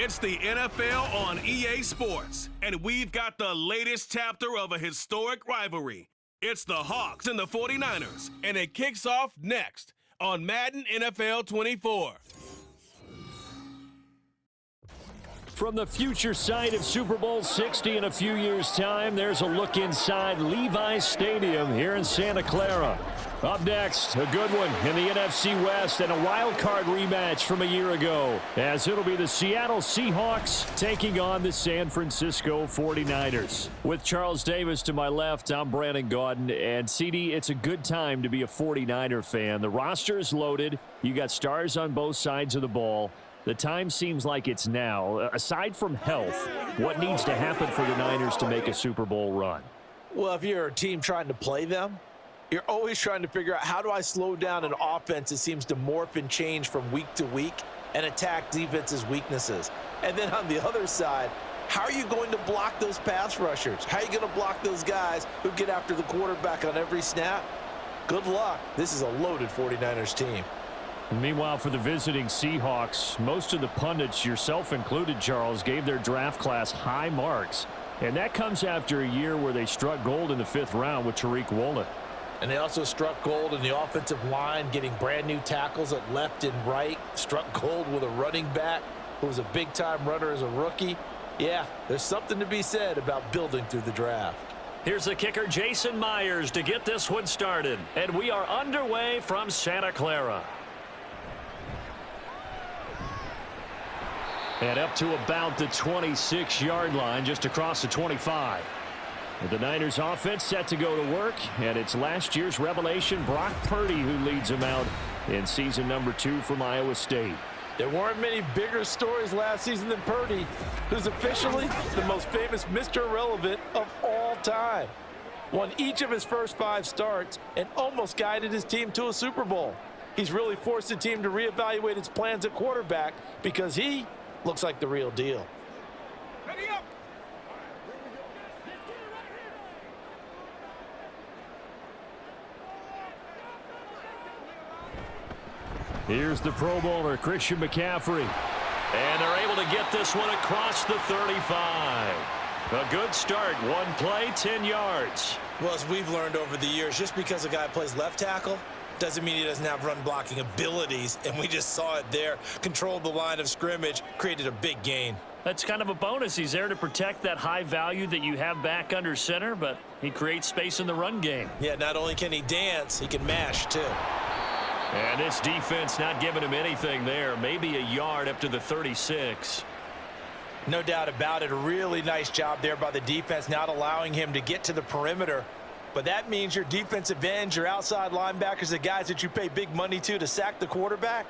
It's the NFL on EA Sports, and we've got the latest chapter of a historic rivalry. It's the Hawks and the 49ers, and it kicks off next on Madden NFL 24. From the future site of Super Bowl 60 in a few years' time, there's a look inside Levi's Stadium here in Santa Clara. Up next, a good one in the NFC West and a wild card rematch from a year ago, as it'll be the Seattle Seahawks taking on the San Francisco 49ers. With Charles Davis to my left, I'm Brandon Gaudin, and CD, it's a good time to be a 49er fan. The roster is loaded. You got stars on both sides of the ball. The time seems like it's now. Aside from health, what needs to happen for the Niners to make a Super Bowl run? Well, if you're a team trying to play them, you're always trying to figure out, how do I slow down an offense that seems to morph and change from week to week and attack defense's weaknesses? And then on the other side, how are you going to block those pass rushers? How are you going to block those guys who get after the quarterback on every snap? Good luck. This is a loaded 49ers team. Meanwhile, for the visiting Seahawks, most of the pundits, yourself included, Charles, gave their draft class high marks. And that comes after a year where they struck gold in the 5th round with Tariq Woolen. And they also struck gold in the offensive line, getting brand new tackles at left and right. Struck gold with a running back who was a big-time runner as a rookie. Yeah, there's something to be said about building through the draft. Here's the kicker, Jason Myers, to get this one started. And we are underway from Santa Clara. And up to about the 26-yard line, just across the 25. The Niners offense set to go to work, and it's last year's revelation, Brock Purdy, who leads them out in season number 2 from Iowa State. There weren't many bigger stories last season than Purdy, who's officially the most famous Mr. Irrelevant of all time. Won each of his first 5 starts and almost guided his team to a Super Bowl. He's really forced the team to reevaluate its plans at quarterback because he looks like the real deal. Ready up! Here's the Pro Bowler, Christian McCaffrey. And they're able to get this one across the 35. A good start. One play, 10 yards. Well, as we've learned over the years, just because a guy plays left tackle doesn't mean he doesn't have run blocking abilities, and we just saw it there. Controlled the line of scrimmage, created a big gain. That's kind of a bonus. He's there to protect that high value that you have back under center, but he creates space in the run game. Yeah, not only can he dance, he can mash too. And this defense not giving him anything there. Maybe a yard up to the 36. No doubt about it. A really nice job there by the defense, not allowing him to get to the perimeter. But that means your defensive ends, your outside linebackers, the guys that you pay big money to sack the quarterback,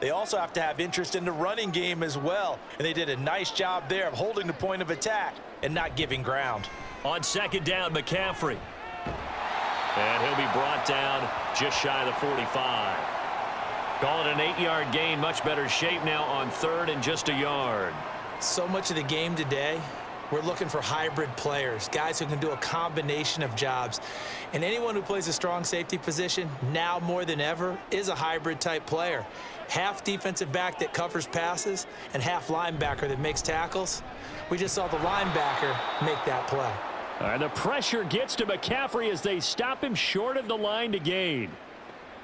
they also have to have interest in the running game as well. And they did a nice job there of holding the point of attack and not giving ground. On second down, McCaffrey. And he'll be brought down just shy of the 45. Call it an 8-yard gain. Much better shape now on 3rd and just a yard. So much of the game today, we're looking for hybrid players, guys who can do a combination of jobs. And anyone who plays a strong safety position, now more than ever, is a hybrid type player. Half defensive back that covers passes and half linebacker that makes tackles. We just saw the linebacker make that play. And the pressure gets to McCaffrey as they stop him short of the line to gain.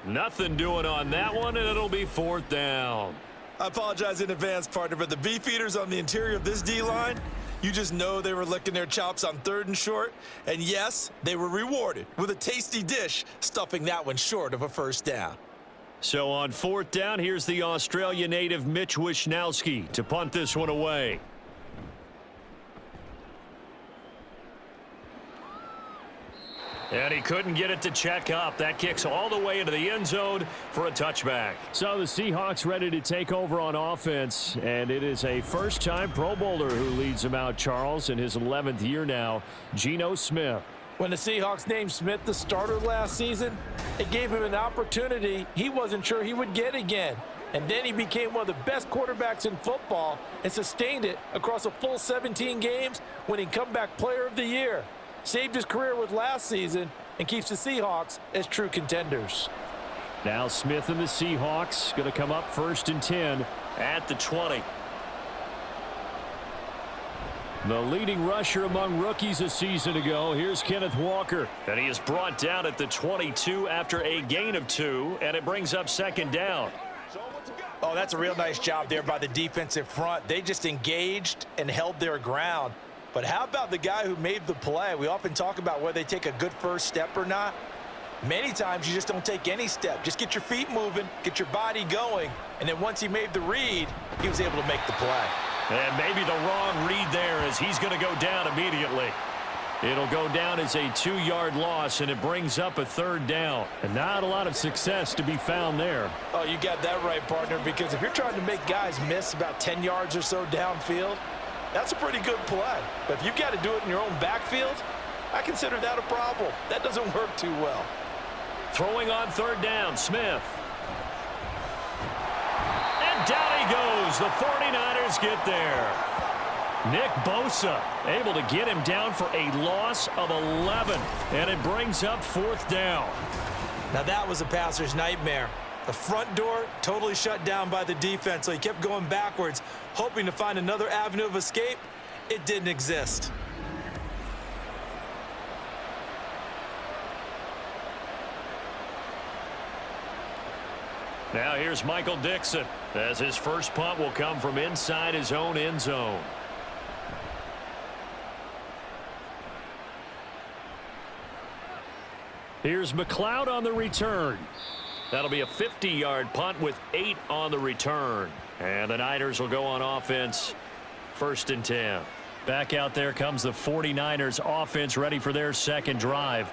Nothing doing on that one, and it'll be 4th down. I apologize in advance, partner, but the beef eaters on the interior of this D-line, you just know they were licking their chops on 3rd and short. And yes, they were rewarded with a tasty dish, stuffing that one short of a 1st down. So on 4th down, here's the Australia native Mitch Wishnowski to punt this one away. And he couldn't get it to check up. That kicks all the way into the end zone for a touchback. So the Seahawks ready to take over on offense, and it is a first-time Pro Bowler who leads them out, Charles, in his 11th year now, Geno Smith. When the Seahawks named Smith the starter last season, it gave him an opportunity he wasn't sure he would get again. And then he became one of the best quarterbacks in football and sustained it across a full 17 games, winning Comeback Player of the Year. Saved his career with last season and keeps the Seahawks as true contenders. Now Smith and the Seahawks going to come up 1st and 10 at the 20. The leading rusher among rookies a season ago. Here's Kenneth Walker. And he is brought down at the 22 after a gain of 2, and it brings up second down. Oh, that's a real nice job there by the defensive front. They just engaged and held their ground. But how about the guy who made the play? We often talk about whether they take a good first step or not. Many times you just don't take any step. Just get your feet moving, get your body going, and then once he made the read, he was able to make the play. And maybe the wrong read there as he's going to go down immediately. It'll go down as a 2-yard loss, and it brings up a third down. And not a lot of success to be found there. Oh, you got that right, partner, because if you're trying to make guys miss about 10 yards or so downfield, that's a pretty good play. But if you've got to do it in your own backfield, I consider that a problem. That doesn't work too well. Throwing on third down, Smith. And down he goes. The 49ers get there. Nick Bosa able to get him down for a loss of 11. And it brings up fourth down. Now that was a passer's nightmare. The front door totally shut down by the defense, so he kept going backwards, hoping to find another avenue of escape. It didn't exist. Now here's Michael Dixon, as his first punt will come from inside his own end zone. Here's McLeod on the return. That'll be a 50-yard punt with 8 on the return. And the Niners will go on offense, 1st and 10. Back out there comes the 49ers offense, ready for their second drive.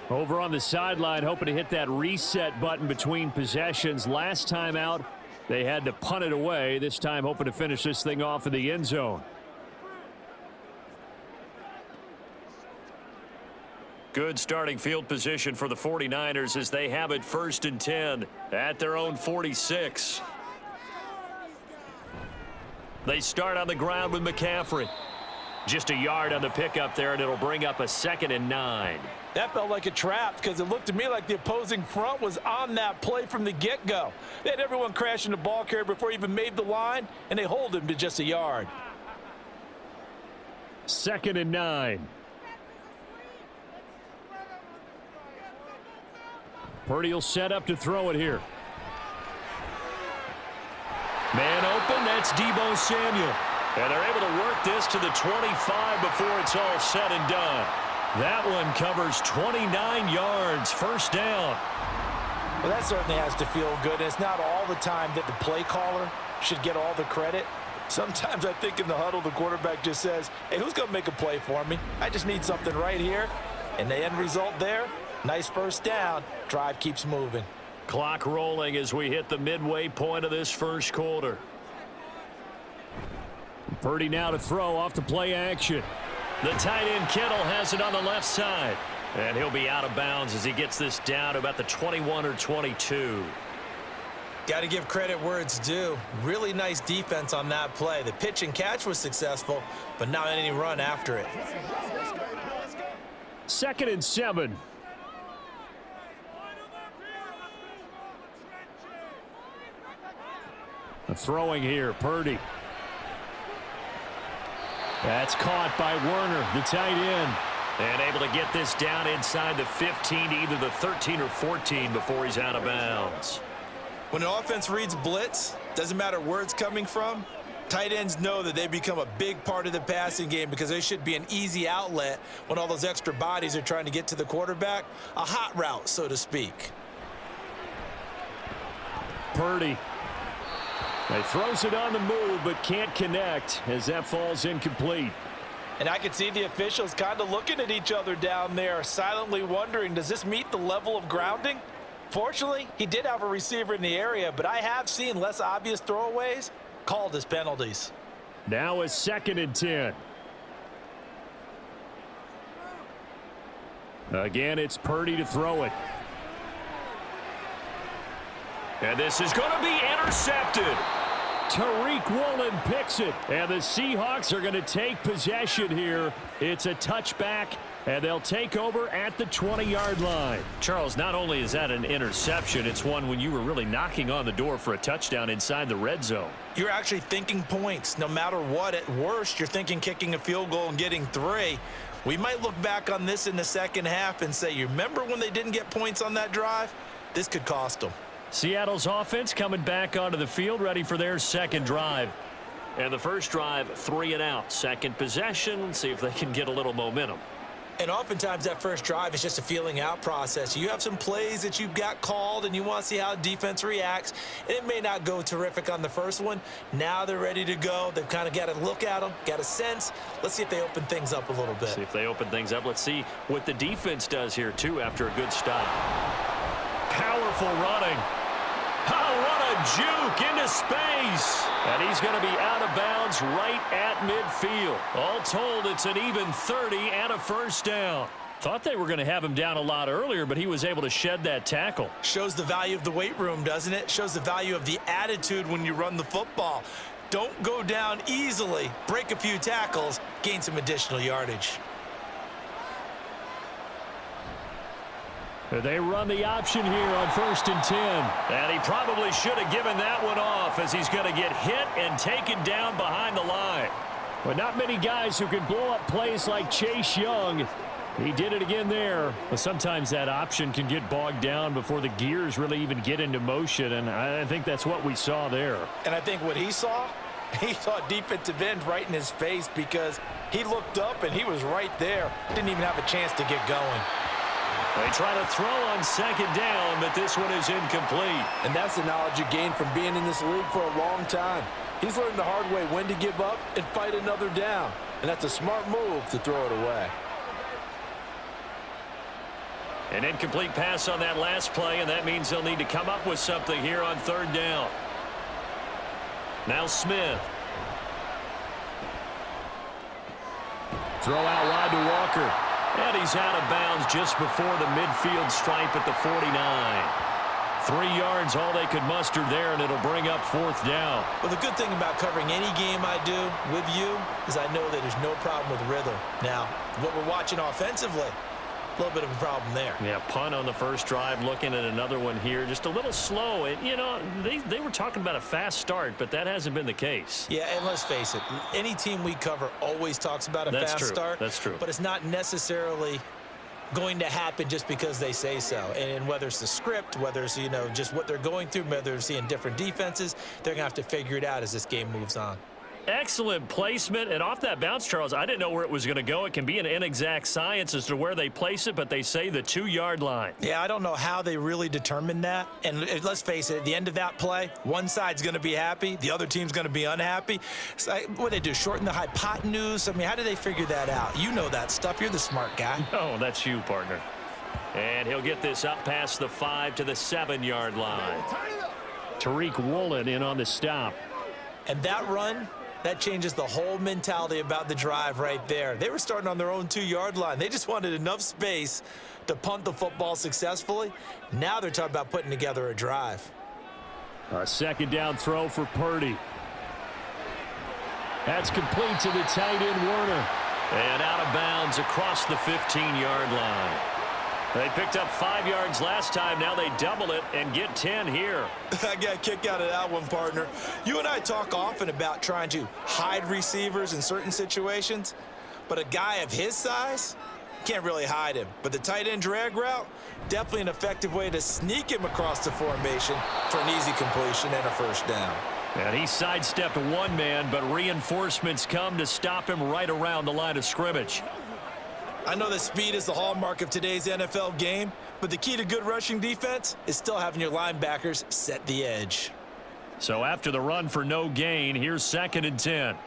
Over on the sideline, hoping to hit that reset button between possessions. Last time out, they had to punt it away. This time, hoping to finish this thing off in the end zone. Good starting field position for the 49ers as they have it 1st and 10 at their own 46. They start on the ground with McCaffrey. Just a yard on the pickup there, and it'll bring up a 2nd and 9. That felt like a trap because it looked to me like the opposing front was on that play from the get-go. They had everyone crashing the ball carrier before he even made the line, and they hold him to just a yard. 2nd and 9. Purdy will set up to throw it here. Man open, that's Deebo Samuel. And they're able to work this to the 25 before it's all said and done. That one covers 29 yards, 1st down. Well, that certainly has to feel good. It's not all the time that the play caller should get all the credit. Sometimes I think in the huddle, the quarterback just says, hey, who's going to make a play for me? I just need something right here. And the end result there, nice 1st down. Drive keeps moving. Clock rolling as we hit the midway point of this 1st quarter. Purdy now to throw off the play action. The tight end Kittle has it on the left side. And he'll be out of bounds as he gets this down to about the 21 or 22. Got to give credit where it's due. Really nice defense on that play. The pitch and catch was successful, but not any run after it. 2nd and 7. Throwing here, Purdy. That's caught by Werner, the tight end. And able to get this down inside the 15 to either the 13 or 14 before he's out of bounds. When an offense reads blitz, doesn't matter where it's coming from, tight ends know that they become a big part of the passing game because they should be an easy outlet when all those extra bodies are trying to get to the quarterback. A hot route, so to speak. Purdy. He throws it on the move, but can't connect as that falls incomplete. And I could see the officials kind of looking at each other down there, silently wondering, does this meet the level of grounding? Fortunately, he did have a receiver in the area, but I have seen less obvious throwaways called as penalties. Now a 2nd and 10. Again, it's Purdy to throw it. And this is going to be intercepted. Tariq Woolen picks it. And the Seahawks are going to take possession here. It's a touchback And they'll take over at the 20-yard line. Charles, not only is that an interception, it's one when you were really knocking on the door for a touchdown inside the red zone. You're actually thinking points. No matter what, at worst, you're thinking kicking a field goal and getting 3. We might look back on this in the second half and say, you remember when they didn't get points on that drive? This could cost them. Seattle's offense coming back onto the field, ready for their second drive. And the first drive, 3 and out. Second possession, see if they can get a little momentum. And oftentimes that first drive is just a feeling out process. You have some plays that you've got called and you want to see how defense reacts. It may not go terrific on the first one. Now they're ready to go. They've kind of got to look at them, got a sense. Let's see if they open things up a little bit. See if they open things up. Let's see what the defense does here, too, after a good stop. Powerful running. Oh, what a juke into space. And he's going to be out of bounds right at midfield. All told, it's an even 30 and a first down. Thought they were going to have him down a lot earlier, but he was able to shed that tackle. Shows the value of the weight room, doesn't it? Shows the value of the attitude when you run the football. Don't go down easily. Break a few tackles, gain some additional yardage. They run the option here on 1st and 10. And he probably should have given that one off as he's going to get hit and taken down behind the line. But not many guys who can blow up plays like Chase Young. He did it again there. But sometimes that option can get bogged down before the gears really even get into motion, and I think that's what we saw there. And I think what he saw defensive end right in his face because he looked up and he was right there. Didn't even have a chance to get going. They try to throw on 2nd down, but this one is incomplete. And that's the knowledge you gain from being in this league for a long time. He's learned the hard way when to give up and fight another down. And that's a smart move to throw it away. An incomplete pass on that last play, and that means they'll need to come up with something here on 3rd down. Now Smith. Throw out wide to Walker. And he's out of bounds just before the midfield stripe at the 49. 3 yards, all they could muster there, and it'll bring up 4th down. Well, the good thing about covering any game I do with you is I know that there's no problem with rhythm. Now, what we're watching offensively, a little bit of a problem there. Yeah, punt on the first drive, looking at another one here. Just a little slow. And, you know, they were talking about a fast start, but that hasn't been the case. Yeah, and let's face it, any team we cover always talks about a fast start. That's true. But it's not necessarily going to happen just because they say so. And whether it's the script, whether it's, you know, just what they're going through, whether they're seeing different defenses, they're going to have to figure it out as this game moves on. Excellent placement, and off that bounce, Charles, I didn't know where it was going to go. It can be an inexact science as to where they place it, but they say the 2-yard line. Yeah, I don't know how they really determined that. And let's face it, at the end of that play, one side's going to be happy, the other team's going to be unhappy. So what do they do, shorten the hypotenuse? I mean, how do they figure that out? You know that stuff. You're the smart guy. Oh, that's you, partner. And he'll get this up past the 5 to the 7-yard line. Tariq Woolen in on the stop. And that run, that changes the whole mentality about the drive right there. They were starting on their own 2-yard line. They just wanted enough space to punt the football successfully. Now they're talking about putting together a drive. A 2nd down throw for Purdy. That's complete to the tight end, Werner. And out of bounds across the 15-yard line. They picked up 5 yards last time. Now they double it and get 10 here. I got a kick out of that one, partner. You and I talk often about trying to hide receivers in certain situations, but a guy of his size, can't really hide him. But the tight end drag route, definitely an effective way to sneak him across the formation for an easy completion and a first down. And he sidestepped one man, but reinforcements come to stop him right around the line of scrimmage. I know that speed is the hallmark of today's NFL game, but the key to good rushing defense is still having your linebackers set the edge. So after the run for no gain, here's 2nd and 10.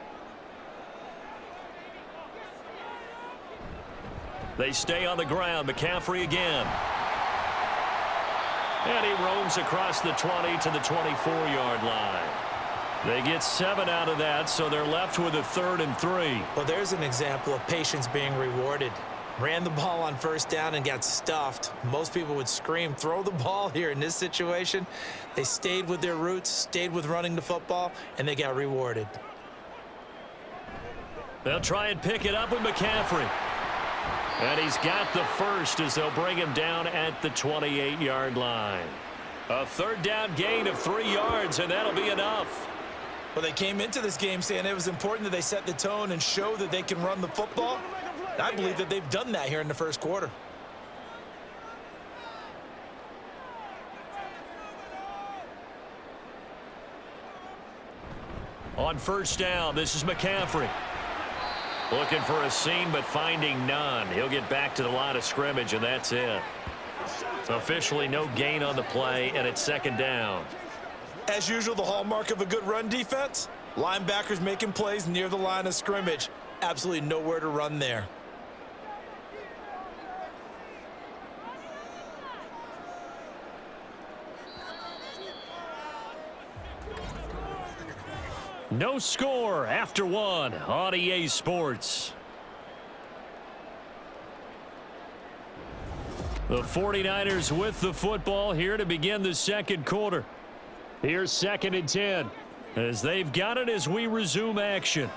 They stay on the ground. McCaffrey again. And he roams across the 20 to the 24-yard line. They get 7 out of that, so they're left with a 3rd and 3. Well, there's an example of patience being rewarded. Ran the ball on first down and got stuffed. Most people would scream, throw the ball here. In this situation, they stayed with their roots, stayed with running the football, and they got rewarded. They'll try and pick it up with McCaffrey. And he's got the first as they'll bring him down at the 28-yard line. A third down gain of 3 yards, and that'll be enough. Well, they came into this game saying it was important that they set the tone and show that they can run the football. And I believe that they've done that here in the first quarter. On first down, this is McCaffrey. Looking for a seam, but finding none. He'll get back to the line of scrimmage, and that's it. Officially no gain on the play, and it's second down. As usual, the hallmark of a good run defense, linebackers making plays near the line of scrimmage. Absolutely nowhere to run there. No score after one on EA Sports. The 49ers with the football here to begin the second quarter. Here's 2nd and 10 as they've got it as we resume action.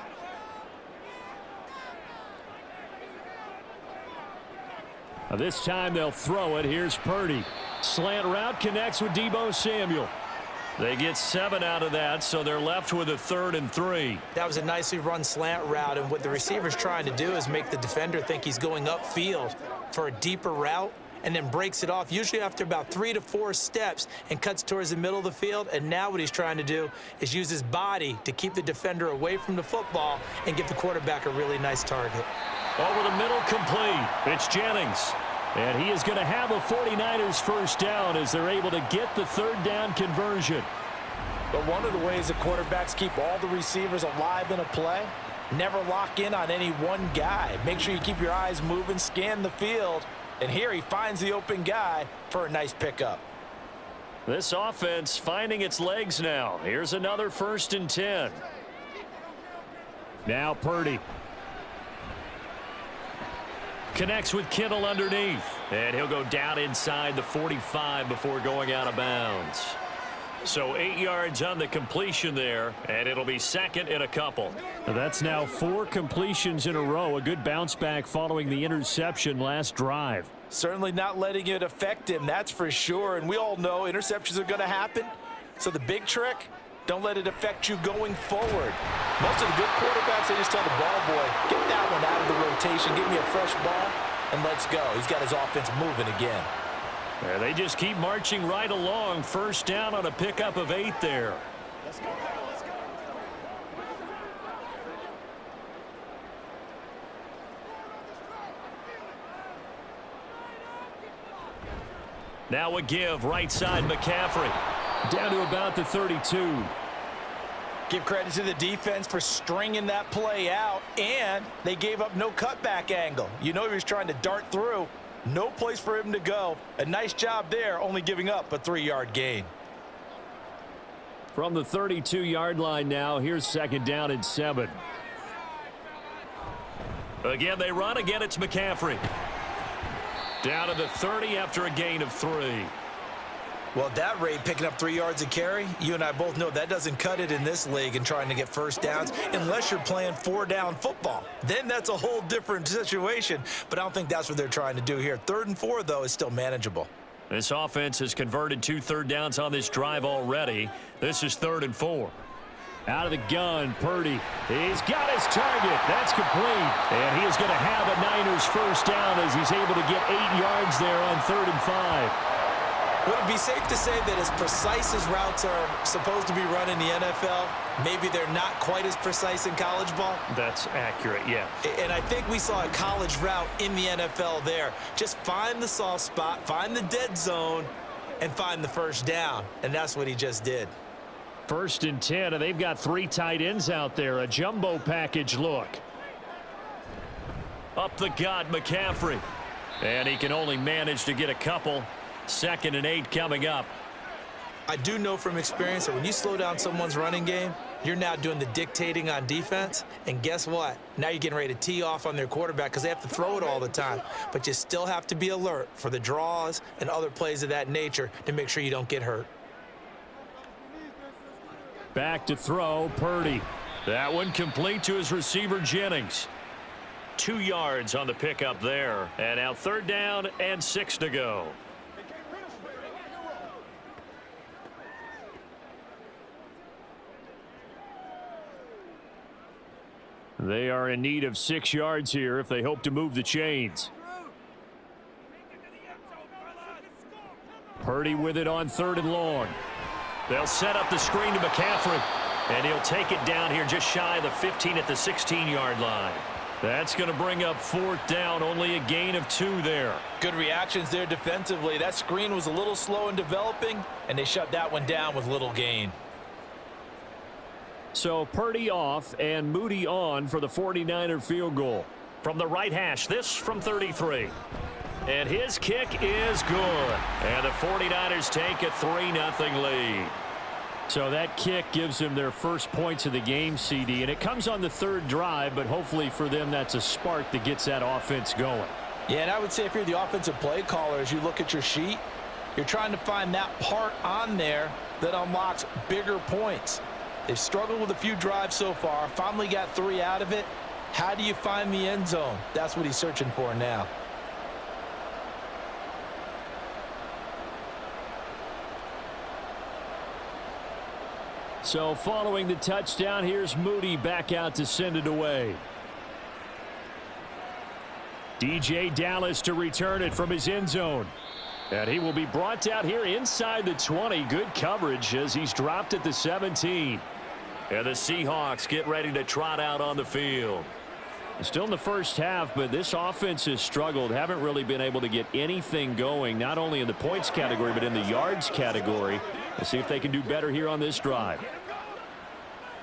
This time they'll throw it. Here's Purdy. Slant route connects with Deebo Samuel. They get 7 out of that, so they're left with a 3rd and 3. That was a nicely run slant route, and what the receiver's trying to do is make the defender think he's going upfield for a deeper route and then breaks it off, usually after about 3 to 4 steps, and cuts towards the middle of the field. And now what he's trying to do is use his body to keep the defender away from the football and give the quarterback a really nice target. Over the middle, complete. It's Jennings. And he is going to have a 49ers first down as they're able to get the 3rd down conversion. But one of the ways the quarterbacks keep all the receivers alive in a play, never lock in on any one guy. Make sure you keep your eyes moving, scan the field, and here he finds the open guy for a nice pickup. This offense finding its legs now. Here's another 1st and 10. Now Purdy. Connects with Kittle underneath. And he'll go down inside the 45 before going out of bounds. So 8 yards on the completion there, and it'll be 2nd and a couple. That's now 4 completions in a row. A good bounce back following the interception last drive. Certainly not letting it affect him, that's for sure. And we all know interceptions are going to happen. So the big trick, don't let it affect you going forward. Most of the good quarterbacks, they just tell the ball boy, get that one out of the rotation, give me a fresh ball, and let's go. He's got his offense moving again. And they just keep marching right along. First down on a pickup of 8 there. Let's go. Let's go. Now a give, right side McCaffrey. Down to about the 32. Give credit to the defense for stringing that play out, and they gave up no cutback angle. You know he was trying to dart through. No place for him to go. A nice job there, only giving up a 3-yard gain. From the 32-yard line now, here's 2nd down and 7. Again, they run. Again, it's McCaffrey. Down to the 30 after a gain of 3. Well, at that rate, picking up 3 yards a carry, you and I both know that doesn't cut it in this league and trying to get first downs unless you're playing 4-down football. Then that's a whole different situation, but I don't think that's what they're trying to do here. 3rd and 4, though, is still manageable. This offense has converted 2 third downs on this drive already. This is 3rd and 4. Out of the gun, Purdy. He's got his target. That's complete. And he is going to have a Niners first down as he's able to get 8 yards there on 3rd and 5. Would it be safe to say that as precise as routes are supposed to be run in the NFL, maybe they're not quite as precise in college ball? That's accurate, yeah. And I think we saw a college route in the NFL there. Just find the soft spot, find the dead zone, and find the first down. And that's what he just did. 1st and 10, and they've got 3 tight ends out there. A jumbo package look. Up the gut, McCaffrey. And he can only manage to get a couple. 2nd and 8 coming up. I do know from experience that when you slow down someone's running game, you're now doing the dictating on defense. And guess what? Now you're getting ready to tee off on their quarterback because they have to throw it all the time. But you still have to be alert for the draws and other plays of that nature to make sure you don't get hurt. Back to throw, Purdy. That one complete to his receiver, Jennings. 2 yards on the pickup there. And now 3rd down and 6 to go. They are in need of 6 yards here if they hope to move the chains. Purdy with it on 3rd and long. They'll set up the screen to McCaffrey, and he'll take it down here just shy of the 15 at the 16-yard line. That's going to bring up 4th down, only a gain of 2 there. Good reactions there defensively. That screen was a little slow in developing, and they shut that one down with little gain. So Purdy off and Moody on for the 49er field goal. From the right hash, this from 33. And his kick is good. And the 49ers take a 3-0 lead. So that kick gives them their first points of the game, CD. And it comes on the 3rd drive, but hopefully for them that's a spark that gets that offense going. Yeah, and I would say if you're the offensive play caller, as you look at your sheet, you're trying to find that part on there that unlocks bigger points. They've struggled with a few drives so far, finally got 3 out of it. How do you find the end zone? That's what he's searching for now. So following the touchdown, here's Moody back out to send it away. DJ Dallas to return it from his end zone. And he will be brought out here inside the 20. Good coverage as he's dropped at the 17. And the Seahawks get ready to trot out on the field. Still in the first half, but this offense has struggled. Haven't really been able to get anything going, not only in the points category, but in the yards category. Let's see if they can do better here on this drive.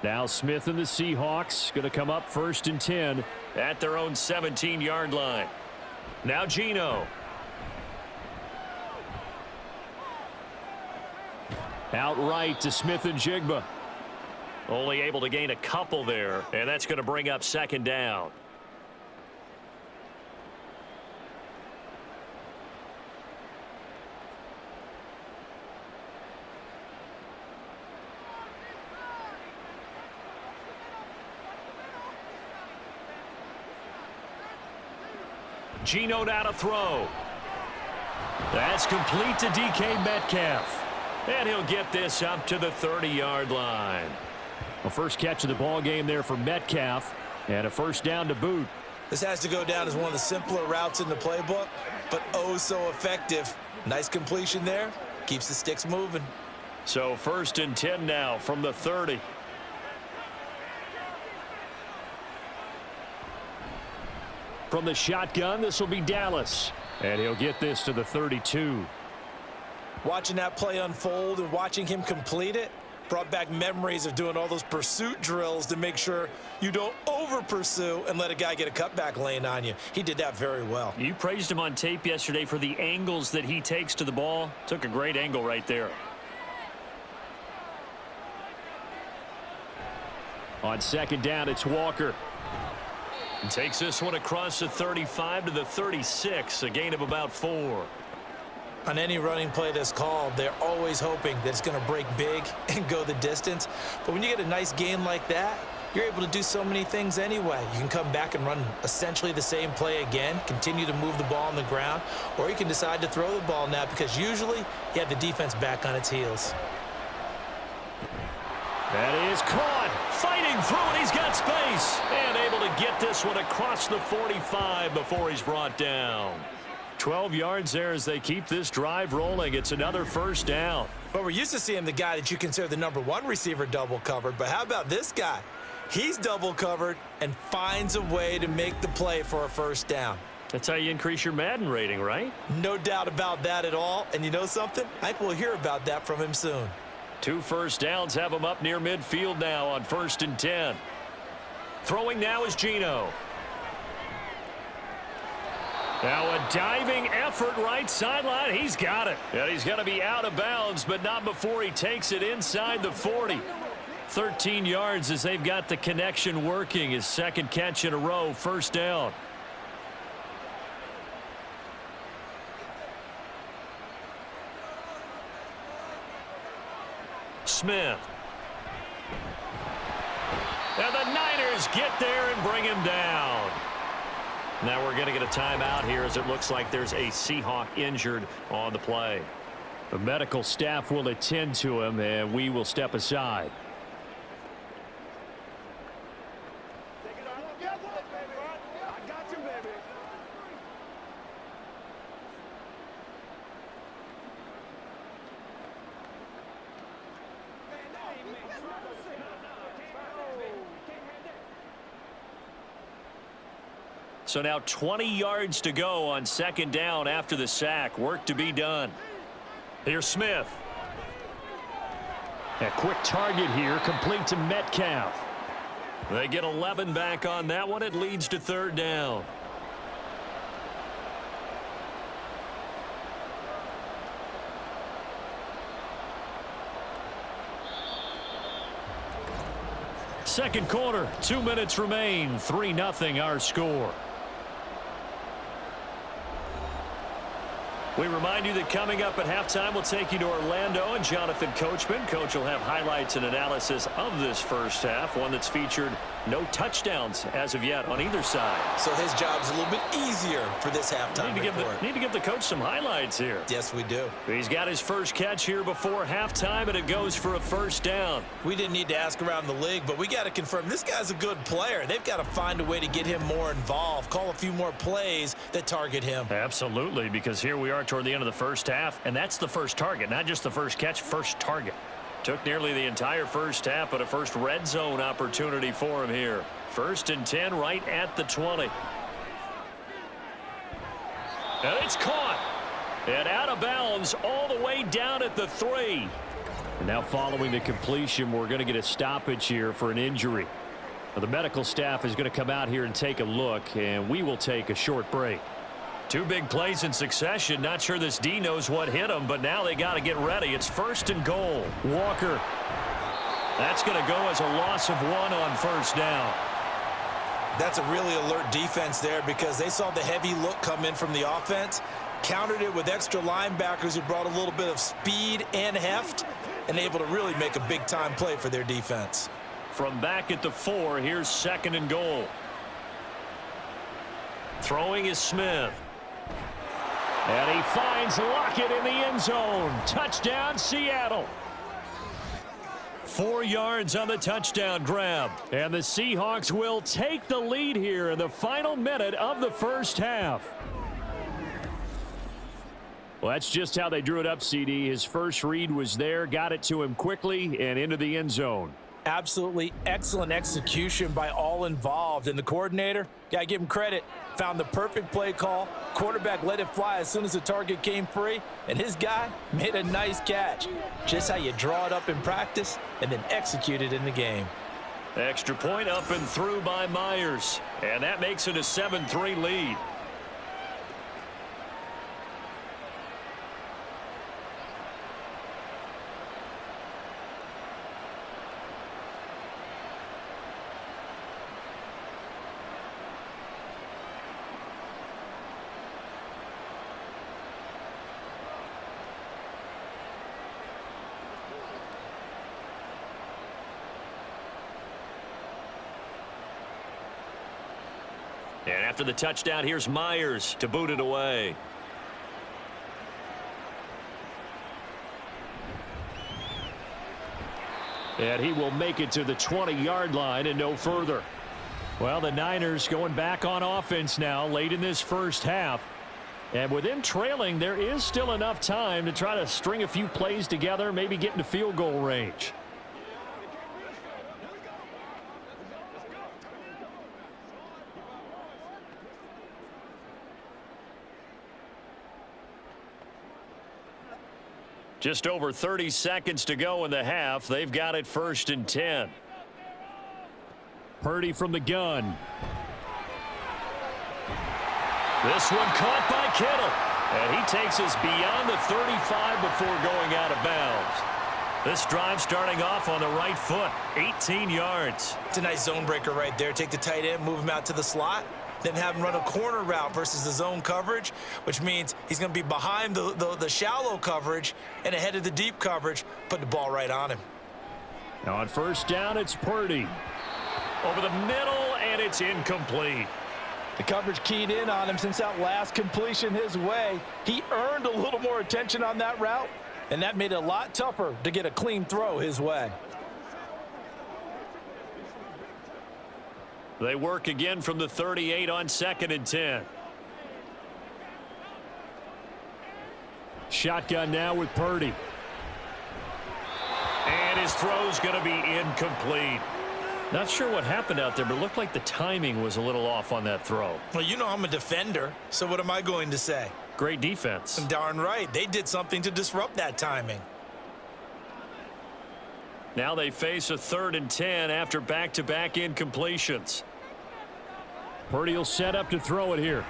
Now Smith and the Seahawks going to come up 1st and 10 at their own 17-yard line. Now Geno. Outright to Smith and Jigba. Only able to gain a couple there, and that's going to bring up 2nd down. Geno now to throw. That's complete to DK Metcalf. And he'll get this up to the 30-yard line. A first catch of the ball game there for Metcalf, and a 1st down to boot. This has to go down as one of the simpler routes in the playbook, but oh so effective. Nice completion there. Keeps the sticks moving. So 1st and 10 now from the 30. From the shotgun, this will be Dallas. And he'll get this to the 32. Watching that play unfold and watching him complete it brought back memories of doing all those pursuit drills to make sure you don't over-pursue and let a guy get a cutback lane on you. He did that very well. You praised him on tape yesterday for the angles that he takes to the ball. Took a great angle right there. On 2nd down, it's Walker. And takes this one across the 35 to the 36, a gain of about 4. On any running play that's called, they're always hoping that it's going to break big and go the distance. But when you get a nice gain like that, you're able to do so many things anyway. You can come back and run essentially the same play again, continue to move the ball on the ground, or you can decide to throw the ball now because usually you have the defense back on its heels. That is caught. Fighting through it. He's got space. And able to get this one across the 45 before he's brought down. 12 yards there as they keep this drive rolling. It's another 1st down. But we're used to seeing the guy that you consider the #1 receiver double covered. But how about this guy? He's double covered and finds a way to make the play for a 1st down. That's how you increase your Madden rating, right? No doubt about that at all. And you know something? I think we'll hear about that from him soon. 2 1st downs have him up near midfield now on 1st and 10. Throwing now is Geno. Now a diving effort right sideline. He's got it. And he's going to be out of bounds, but not before he takes it inside the 40. 13 yards as they've got the connection working. His 2nd catch in a row, 1st down. Smith. And the Niners get there and bring him down. Now we're going to get a timeout here as it looks like there's a Seahawk injured on the play. The medical staff will attend to him, and we will step aside. So now 20 yards to go on second down after the sack. Work to be done. Here's Smith. A quick target here, complete to Metcalf. They get 11 back on that one. It leads to third down. Second quarter, 2 minutes remain. 3-0 our score. We remind you that coming up at halftime, we'll take you to Orlando and Jonathan Coachman. Coach will have highlights and analysis of this first half, one that's featured no touchdowns as of yet on either side. So his job's a little bit easier for this halftime report. Need to give the coach some highlights here. Yes, we do. He's got his first catch here before halftime, and it goes for a first down. We didn't need to ask around the league, but we got to confirm this guy's a good player. They've got to find a way to get him more involved, call a few more plays that target him. Absolutely, because here we are toward the end of the first half, and that's the first target, not just the first catch, first target. Took nearly the entire first half, but a first red zone opportunity for him here. 1st and 10 right at the 20. And it's caught. And out of bounds all the way down at the 3. And now following the completion, we're going to get a stoppage here for an injury. Now, the medical staff is going to come out here and take a look, and we will take a short break. 2 big plays in succession. Not sure this D knows what hit him, but now they got to get ready. It's 1st and goal. Walker. That's going to go as a loss of 1 on first down. That's a really alert defense there because they saw the heavy look come in from the offense, countered it with extra linebackers who brought a little bit of speed and heft, and able to really make a big-time play for their defense. From back at the 4, here's 2nd and goal. Throwing is Smith. And he finds Lockett in the end zone. Touchdown, Seattle. 4 yards on the touchdown grab. And the Seahawks will take the lead here in the final minute of the first half. Well, that's just how they drew it up, CD. His first read was there, got it to him quickly, and into the end zone. Absolutely excellent execution by all involved. And the coordinator, got to give him credit, found the perfect play call. Quarterback let it fly as soon as the target came free, and his guy made a nice catch. Just how you draw it up in practice and then execute it in the game. Extra point up and through by Myers. And that makes it a 7-3 lead. And after the touchdown, here's Myers to boot it away. And he will make it to the 20-yard line and no further. Well, the Niners going back on offense now late in this first half. And with them trailing, there is still enough time to try to string a few plays together, maybe get into field goal range. Just over 30 seconds to go in the half. They've got it 1st and 10. Purdy from the gun. This one caught by Kittle. And he takes us beyond the 35 before going out of bounds. This drive starting off on the right foot. 18 yards. It's a nice zone breaker right there. Take the tight end, move him out to the slot, then have him run a corner route versus the zone coverage, which means he's going to be behind the shallow coverage and ahead of the deep coverage, put the ball right on him. Now on first down, it's Purdy. Over the middle, and it's incomplete. The coverage keyed in on him since that last completion his way. He earned a little more attention on that route, and that made it a lot tougher to get a clean throw his way. They work again from the 38 on 2nd and 10. Shotgun now with Purdy. And his throw's going to be incomplete. Not sure what happened out there, but it looked like the timing was a little off on that throw. Well, you know I'm a defender, so what am I going to say? Great defense. Darn right. They did something to disrupt that timing. Now they face a 3rd and 10 after back-to-back incompletions. Purdy will set up to throw it here.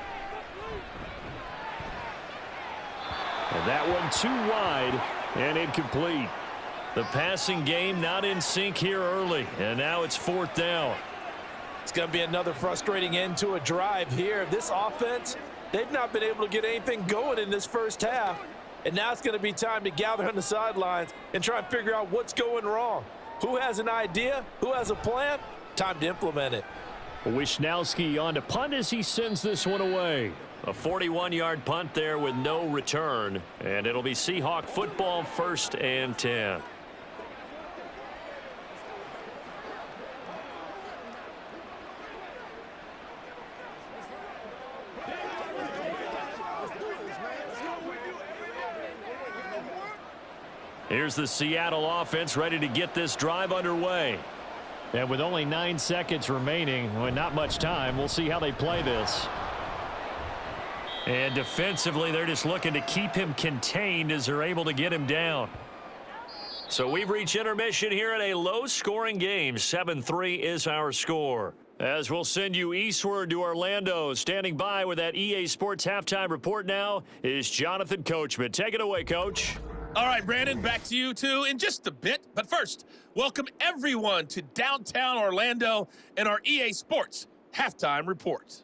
And that one too wide and incomplete. The passing game not in sync here early, and now it's 4th down. It's going to be another frustrating end to a drive here. This offense, they've not been able to get anything going in this first half, and now it's going to be time to gather on the sidelines and try and figure out what's going wrong. Who has an idea? Who has a plan? Time to implement it. Wisnowski on to punt as he sends this one away. A 41-yard punt there with no return, and it'll be Seahawk football, 1st and 10. Here's the Seattle offense ready to get this drive underway. And with only 9 seconds remaining, and not much time, we'll see how they play this. And defensively, they're just looking to keep him contained as they're able to get him down. So we've reached intermission here in a low-scoring game. 7-3 is our score. As we'll send you eastward to Orlando, standing by with that EA Sports halftime report now is Jonathan Coachman. Take it away, Coach. All right, Brandon, back to you two in just a bit. But first, welcome everyone to downtown Orlando and our EA Sports halftime report.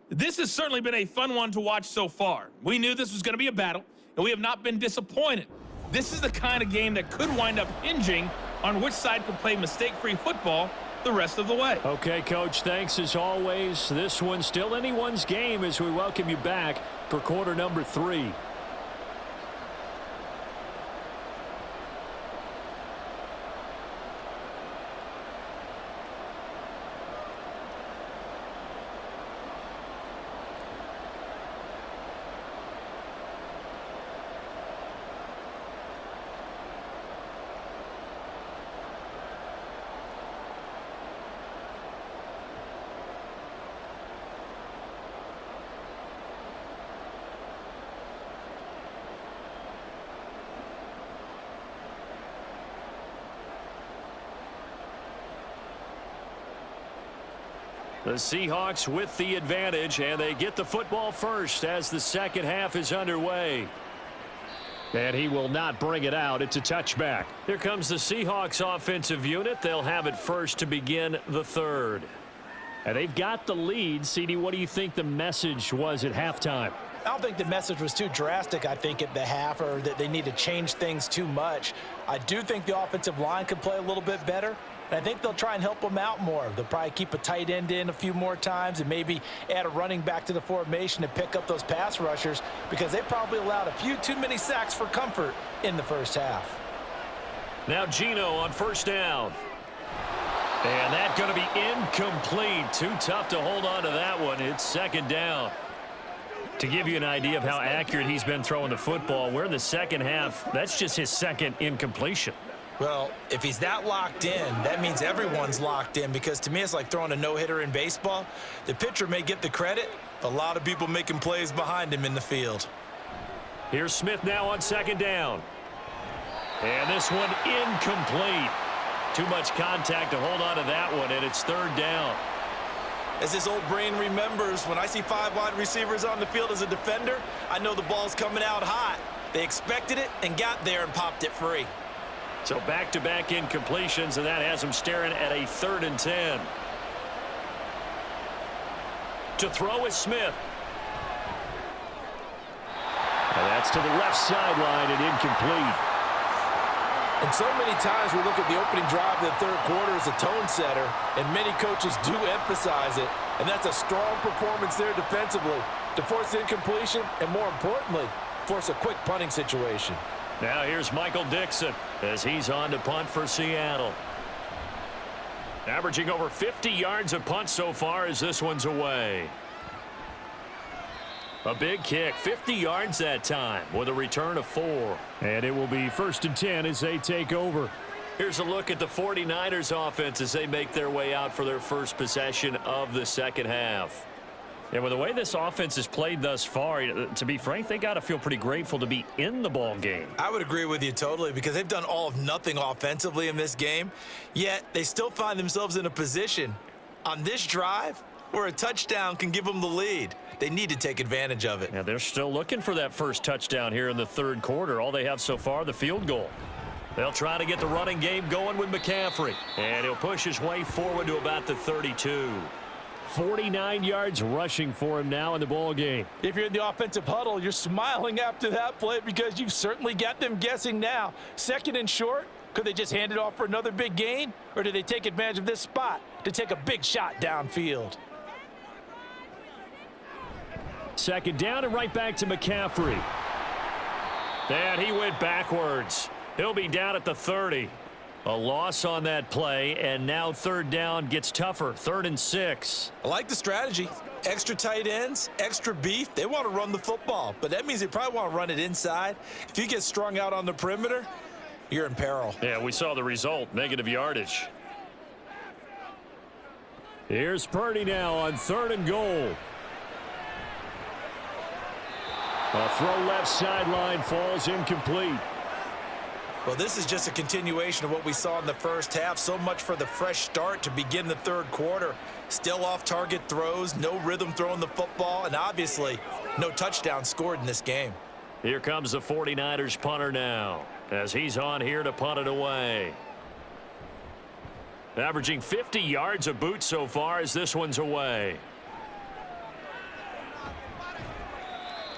This has certainly been a fun one to watch so far. We knew this was going to be a battle, and we have not been disappointed. This is the kind of game that could wind up hinging on which side can play mistake-free football the rest of the way. Okay, Coach, thanks as always. This one's still anyone's game as we welcome you back for quarter number 3. The Seahawks with the advantage, and they get the football first as the second half is underway. And he will not bring it out. It's a touchback. Here comes the Seahawks offensive unit. They'll have it first to begin the 3rd. And they've got the lead. CD, what do you think the message was at halftime? I don't think the message was too drastic, I think, at the half, or that they need to change things too much. I do think the offensive line could play a little bit better. And I think they'll try and help them out more. They'll probably keep a tight end in a few more times and maybe add a running back to the formation to pick up those pass rushers, because they probably allowed a few too many sacks for comfort in the first half. Now Geno on 1st down. And that's going to be incomplete. Too tough to hold on to that one. It's 2nd down. To give you an idea of how accurate he's been throwing the football, we're in the second half. That's just his 2nd incompletion. Well, if he's that locked in, that means everyone's locked in, because to me it's like throwing a no-hitter in baseball. The pitcher may get the credit, a lot of people making plays behind him in the field. Here's Smith now on 2nd down. And this one incomplete. Too much contact to hold on to that one, and it's 3rd down. As his old brain remembers, when I see 5 wide receivers on the field as a defender, I know the ball's coming out hot. They expected it and got there and popped it free. So back-to-back incompletions, and that has him staring at a 3rd and 10. To throw is Smith. And that's to the left sideline and incomplete. And so many times we look at the opening drive of the 3rd quarter as a tone setter, and many coaches do emphasize it. And that's a strong performance there defensively to force the incompletion and, more importantly, force a quick punting situation. Now here's Michael Dixon as he's on to punt for Seattle. Averaging over 50 yards a punt so far as this one's away. A big kick, 50 yards that time with a return of 4. And it will be 1st and 10 as they take over. Here's a look at the 49ers offense as they make their way out for their first possession of the second half. And with the way this offense has played thus far, to be frank, they got to feel pretty grateful to be in the ball game. I would agree with you totally because they've done all of nothing offensively in this game, yet they still find themselves in a position on this drive where a touchdown can give them the lead. They need to take advantage of it. Yeah, they're still looking for that first touchdown here in the third quarter. All they have so far, the field goal. They'll try to get the running game going with McCaffrey. And he'll push his way forward to about the 32. 49 yards rushing for him now in the ball game. If you're in the offensive huddle, you're smiling after that play because you've certainly got them guessing now. 2nd and short, could they just hand it off for another big gain? Or do they take advantage of this spot to take a big shot downfield? 2nd down and right back to McCaffrey. And he went backwards. He'll be down at the 30. A loss on that play, and now 3rd down gets tougher. 3rd and 6. I like the strategy. Extra tight ends, extra beef. They want to run the football, but that means they probably want to run it inside. If you get strung out on the perimeter, you're in peril. Yeah, we saw the result, negative yardage. Here's Purdy now on 3rd and goal. A throw left sideline falls incomplete. Well, this is just a continuation of what we saw in the first half. So much for the fresh start to begin the third quarter. Still off-target throws, no rhythm throwing the football, and obviously no touchdown scored in this game. Here comes the 49ers punter now as he's on here to punt it away. Averaging 50 yards a boot so far as this one's away.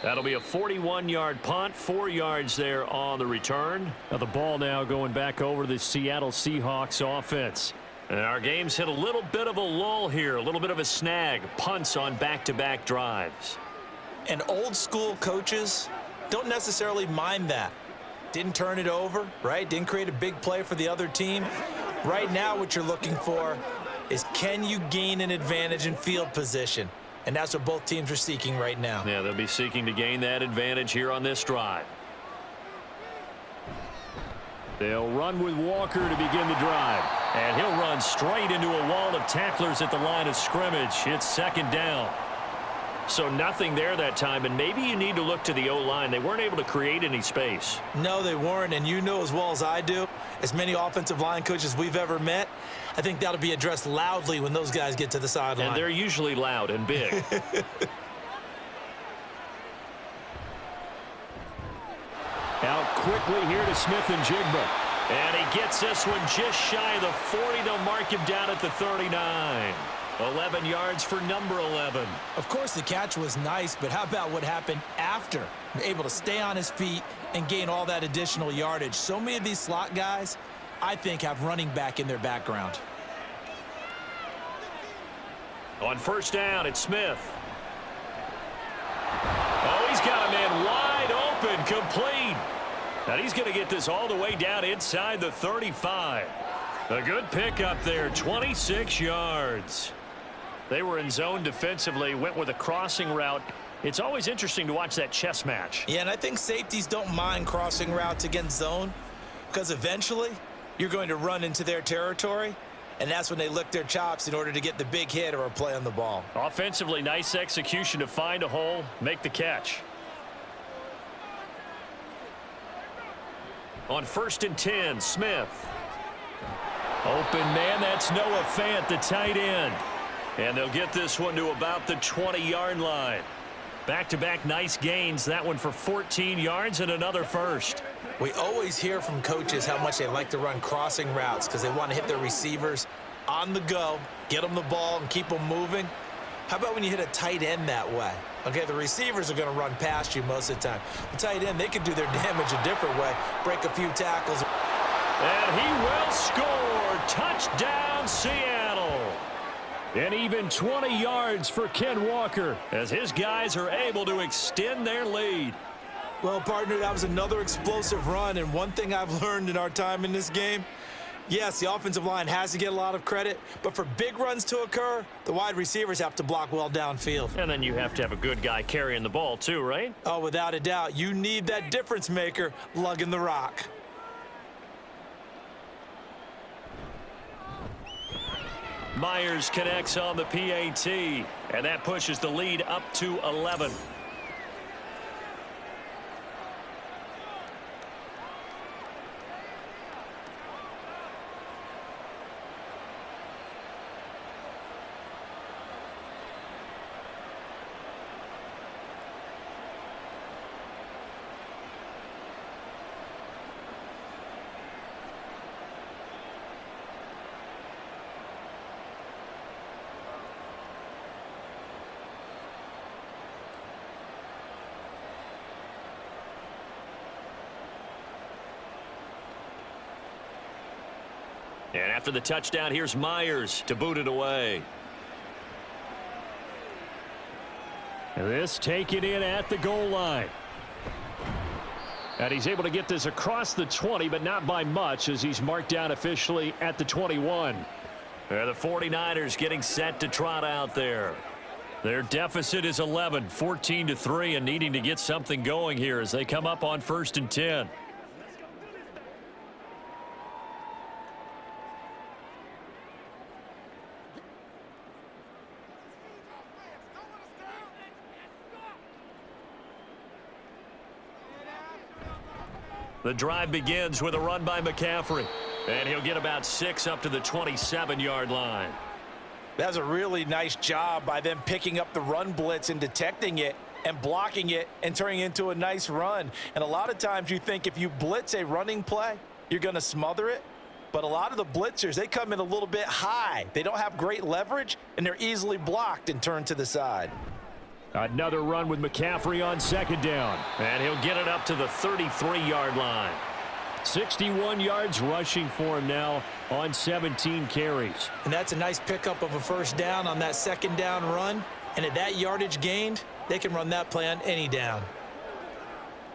That'll be a 41-yard punt, 4 yards there on the return. Now the ball now going back over to the Seattle Seahawks offense. And our game's hit a little bit of a lull here, a little bit of a snag. Punts on back-to-back drives. And old school coaches don't necessarily mind that. Didn't turn it over, right? Didn't create a big play for the other team. Right now what you're looking for is can you gain an advantage in field position? And that's what both teams are seeking right now. Yeah, they'll be seeking to gain that advantage here on this drive. They'll run with Walker to begin the drive. And he'll run straight into a wall of tacklers at the line of scrimmage. It's 2nd down. So nothing there that time, and maybe you need to look to the O-line. They weren't able to create any space. No, they weren't, and you know as well as I do, as many offensive line coaches we've ever met, I think that'll be addressed loudly when those guys get to the sideline. And they're usually loud and big. Out quickly here to Smith and Jigba. And he gets this one just shy of the 40. They'll mark him down at the 39. 11 yards for number 11. Of course, the catch was nice, but how about what happened after? Able to stay on his feet and gain all that additional yardage. So many of these slot guys, I think, have running back in their background. On 1st down, it's Smith. Oh, he's got a man wide open, complete. And he's going to get this all the way down inside the 35. A good pickup there, 26 yards. They were in zone defensively, went with a crossing route. It's always interesting to watch that chess match. Yeah, and I think safeties don't mind crossing routes against zone because eventually you're going to run into their territory, and that's when they lick their chops in order to get the big hit or a play on the ball. Offensively, nice execution to find a hole, make the catch. On 1st and 10, Smith. Open man, that's Noah Fant, the tight end. And they'll get this one to about the 20-yard line. Back-to-back nice gains, that one for 14 yards and another first. We always hear from coaches how much they like to run crossing routes because they want to hit their receivers on the go, get them the ball, and keep them moving. How about when you hit a tight end that way? Okay, the receivers are going to run past you most of the time. The tight end, they can do their damage a different way, break a few tackles. And he will score. Touchdown, Seattle. And even 20 yards for Ken Walker. As his guys are able to extend their lead. Well, partner, that was another explosive run, and one thing I've learned in our time in this game, yes, the offensive line has to get a lot of credit, but for big runs to occur, the wide receivers have to block well downfield. And then you have to have a good guy carrying the ball too, right? Oh, without a doubt, you need that difference maker lugging the rock. Myers connects on the PAT, and that pushes the lead up to 11. And after the touchdown, here's Myers to boot it away. And this taken in at the goal line. And he's able to get this across the 20, but not by much, as he's marked down officially at the 21. The 49ers getting set to trot out there. Their deficit is 11, 14-3, and needing to get something going here as they come up on 1st and 10. The drive begins with a run by McCaffrey. And he'll get about 6 up to the 27-yard line. That's a really nice job by them picking up the run blitz and detecting it and blocking it and turning it into a nice run. And a lot of times you think if you blitz a running play, you're going to smother it. But a lot of the blitzers, they come in a little bit high. They don't have great leverage, and they're easily blocked and turned to the side. Another run with McCaffrey on 2nd down. And he'll get it up to the 33-yard line. 61 yards rushing for him now on 17 carries. And that's a nice pickup of a 1st down on that 2nd down run. And at that yardage gained, they can run that play on any down.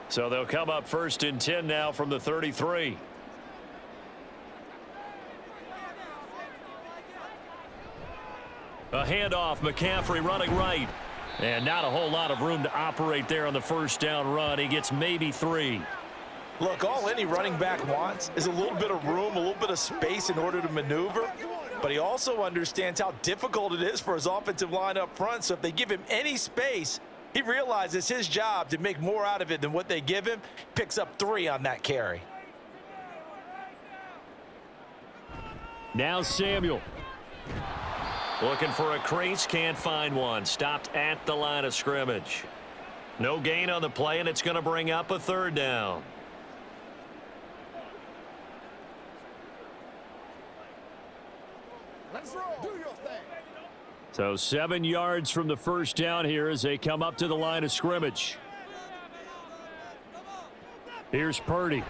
So they'll come up 1st and 10 now from the 33. A handoff, McCaffrey running right. And not a whole lot of room to operate there on the 1st down run. He gets maybe 3. Look, all any running back wants is a little bit of room, a little bit of space in order to maneuver. But he also understands how difficult it is for his offensive line up front. So if they give him any space, he realizes his job to make more out of it than what they give him. Picks up 3 on that carry. Now Samuel. Looking for a crease, can't find one. Stopped at the line of scrimmage. No gain on the play, and it's going to bring up a 3rd down. Let's roll. Do your thing. So 7 yards from the 1st down here as they come up to the line of scrimmage. Here's Purdy.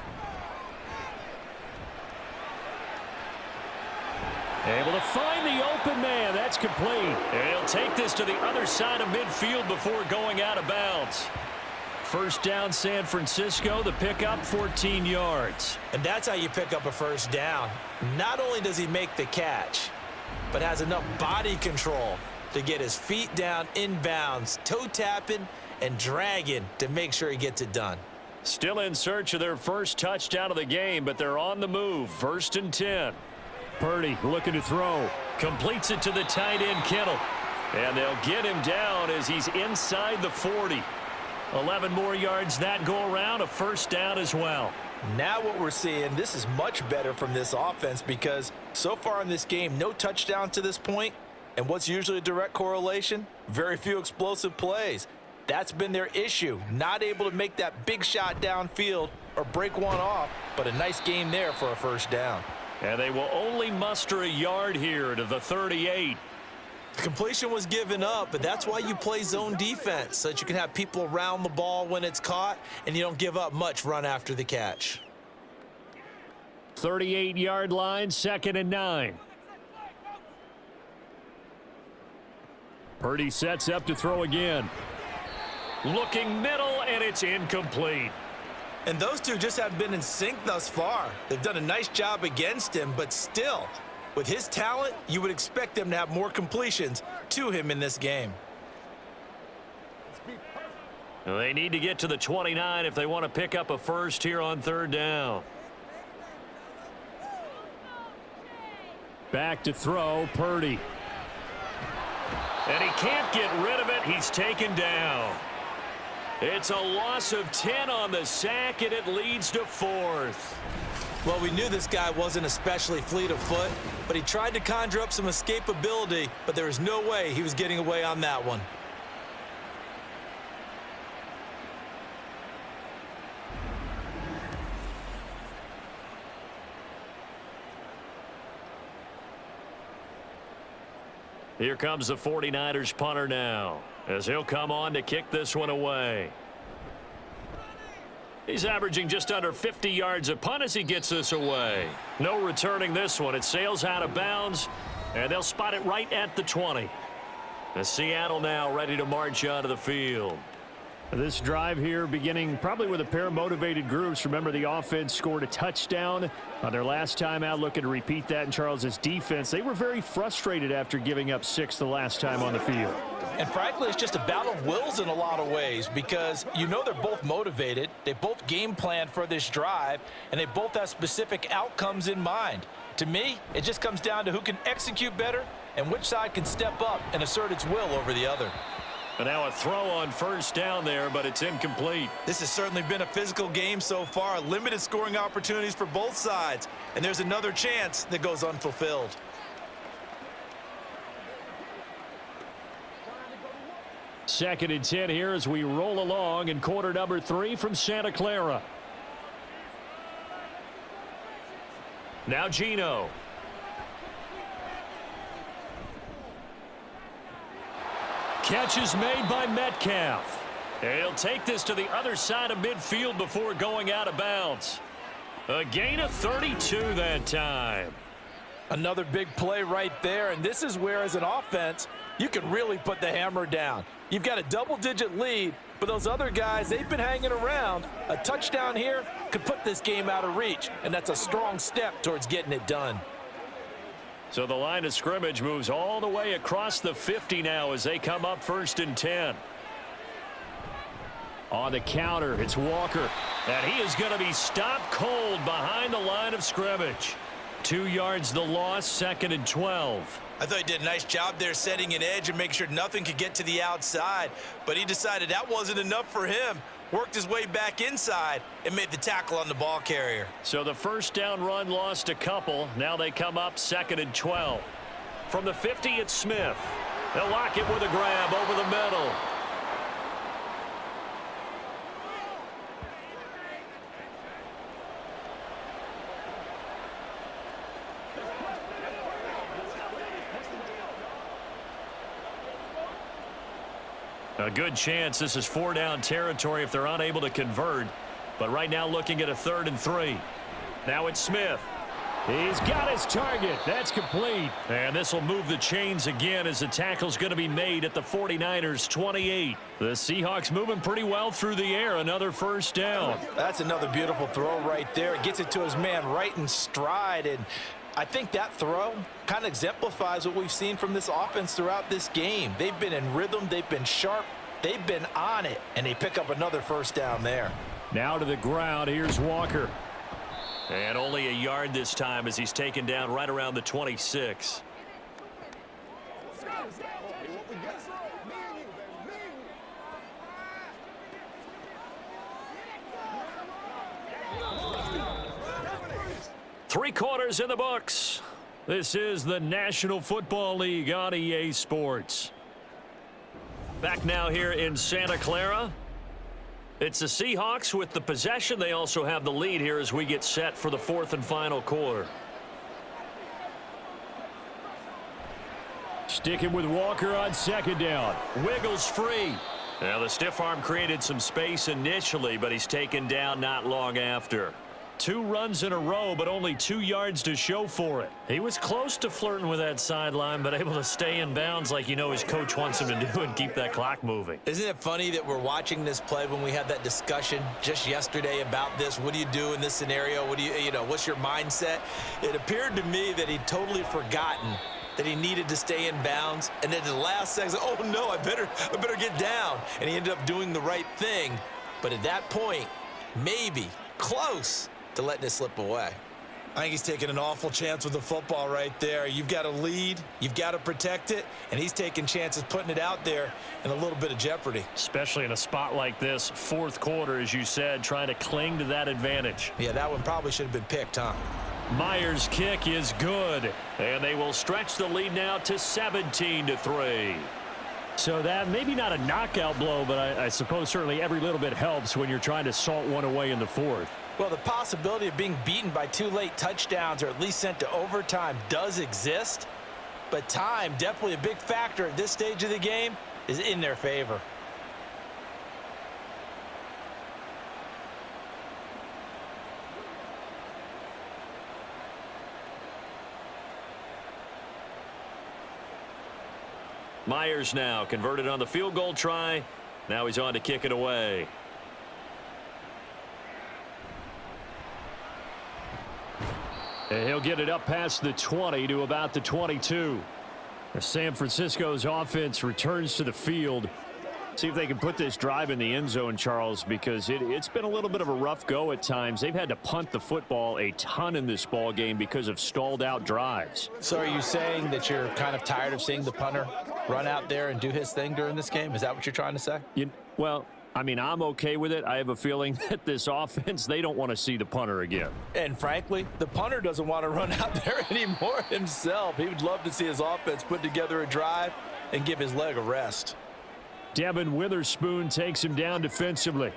Able to find the open man. That's complete. And he'll take this to the other side of midfield before going out of bounds. 1st down, San Francisco. The pickup, 14 yards. And that's how you pick up a 1st down. Not only does he make the catch, but has enough body control to get his feet down inbounds, toe tapping and dragging to make sure he gets it done. Still in search of their 1st touchdown of the game, but they're on the move. 1st and 10. Purdy looking to throw. Completes it to the tight end, Kittle. And they'll get him down as he's inside the 40. 11 more yards that go around, a 1st down as well. Now what we're seeing, this is much better from this offense because so far in this game, no touchdown to this point. And what's usually a direct correlation? Very few explosive plays. That's been their issue. Not able to make that big shot downfield or break one off, but a nice game there for a 1st down. And they will only muster a yard here to the 38. The completion was given up, but that's why you play zone defense, so that you can have people around the ball when it's caught, and you don't give up much run after the catch. 38-yard line, 2nd and 9. Purdy sets up to throw again. Looking middle, and it's incomplete. And those two just haven't been in sync thus far. They've done a nice job against him, but still, with his talent, you would expect them to have more completions to him in this game. They need to get to the 29 if they want to pick up a first here on third down. Back to throw, Purdy. And he can't get rid of it. He's taken down. It's a loss of 10 on the sack, and it leads to fourth. Well, we knew this guy wasn't especially fleet of foot, but he tried to conjure up some escapability, but there was no way he was getting away on that one. Here comes the 49ers punter now, as he'll come on to kick this one away. He's averaging just under 50 yards a punt as he gets this away. No returning this one. It sails out of bounds, and they'll spot it right at the 20. And Seattle now ready to march onto the field. This drive here beginning probably with a pair of motivated groups. Remember, the offense scored a touchdown on their last time out, looking to repeat that in Charles's defense. They were very frustrated after giving up 6 the last time on the field. And frankly, it's just a battle of wills in a lot of ways, because you know they're both motivated, they both game planned for this drive, and they both have specific outcomes in mind. To me, it just comes down to who can execute better and which side can step up and assert its will over the other. And now a throw on first down there, but it's incomplete. This has certainly been a physical game so far. Limited scoring opportunities for both sides. And there's another chance that goes unfulfilled. Second and 10 here as we roll along in quarter number 3 from Santa Clara. Now Gino. Catch is made by Metcalf. He'll take this to the other side of midfield before going out of bounds. A gain of 32 that time. Another big play right there, and this is where, as an offense, you can really put the hammer down. You've got a double-digit lead, but those other guys, they've been hanging around. A touchdown here could put this game out of reach, and that's a strong step towards getting it done. So the line of scrimmage moves all the way across the 50 now as they come up first and 10. On the counter, it's Walker. And he is going to be stopped cold behind the line of scrimmage. 2 yards the loss, second and 12. I thought he did a nice job there setting an edge and making sure nothing could get to the outside. But he decided that wasn't enough for him. Worked his way back inside and made the tackle on the ball carrier. So the first down run lost a couple. Now they come up second and 12. From the 50, it's Smith. They'll lock it with a grab over the middle. A good chance this is 4-down territory if they're unable to convert. But right now looking at a 3rd and 3. Now it's Smith. He's got his target. That's complete. And this will move the chains again as the tackle's going to be made at the 49ers 28. The Seahawks moving pretty well through the air. Another first down. That's another beautiful throw right there. It gets it to his man right in stride. And I think that throw kind of exemplifies what we've seen from this offense throughout this game. They've been in rhythm. They've been sharp. They've been on it. And they pick up another first down there. Now to the ground. Here's Walker. And only a yard this time as he's taken down right around the 26. Three quarters in the books. This is the National Football League on EA Sports. Back now here in Santa Clara. It's the Seahawks with the possession. They also have the lead here as we get set for the 4th and final quarter. Sticking with Walker on second down. Wiggles free. Now the stiff arm created some space initially, but he's taken down not long after. 2 runs in a row, but only 2 yards to show for it. He was close to flirting with that sideline, but able to stay in bounds like his coach wants him to do and keep that clock moving. Isn't it funny that we're watching this play when we had that discussion just yesterday about this? What do you do in this scenario? What do what's your mindset? It appeared to me that he'd totally forgotten that he needed to stay in bounds, and then at the last second, oh no, I better get down. And he ended up doing the right thing. But at that point, maybe close to letting it slip away. I think he's taking an awful chance with the football right there. You've got to lead, you've got to protect it, and he's taking chances putting it out there in a little bit of jeopardy. Especially in a spot like this, 4th quarter, as you said, trying to cling to that advantage. Yeah, that one probably should have been picked, huh? Myers' kick is good, and they will stretch the lead now to 17-3. So that maybe not a knockout blow, but I suppose certainly every little bit helps when you're trying to salt one away in the 4th. Well, the possibility of being beaten by 2 late touchdowns or at least sent to overtime does exist, but time, definitely a big factor at this stage of the game, is in their favor. Myers now converted on the field goal try. Now he's on to kick it away. And he'll get it up past the 20 to about the 22. As San Francisco's offense returns to the field. See if they can put this drive in the end zone, Charles, because it's been a little bit of a rough go at times. They've had to punt the football a ton in this ball game because of stalled out drives. So are you saying that you're kind of tired of seeing the punter run out there and do his thing during this game? Is that what you're trying to say? Well, I mean, I'm okay with it. I have a feeling that this offense, they don't want to see the punter again. And frankly, the punter doesn't want to run out there anymore himself. He would love to see his offense put together a drive and give his leg a rest. Devin Witherspoon takes him down defensively.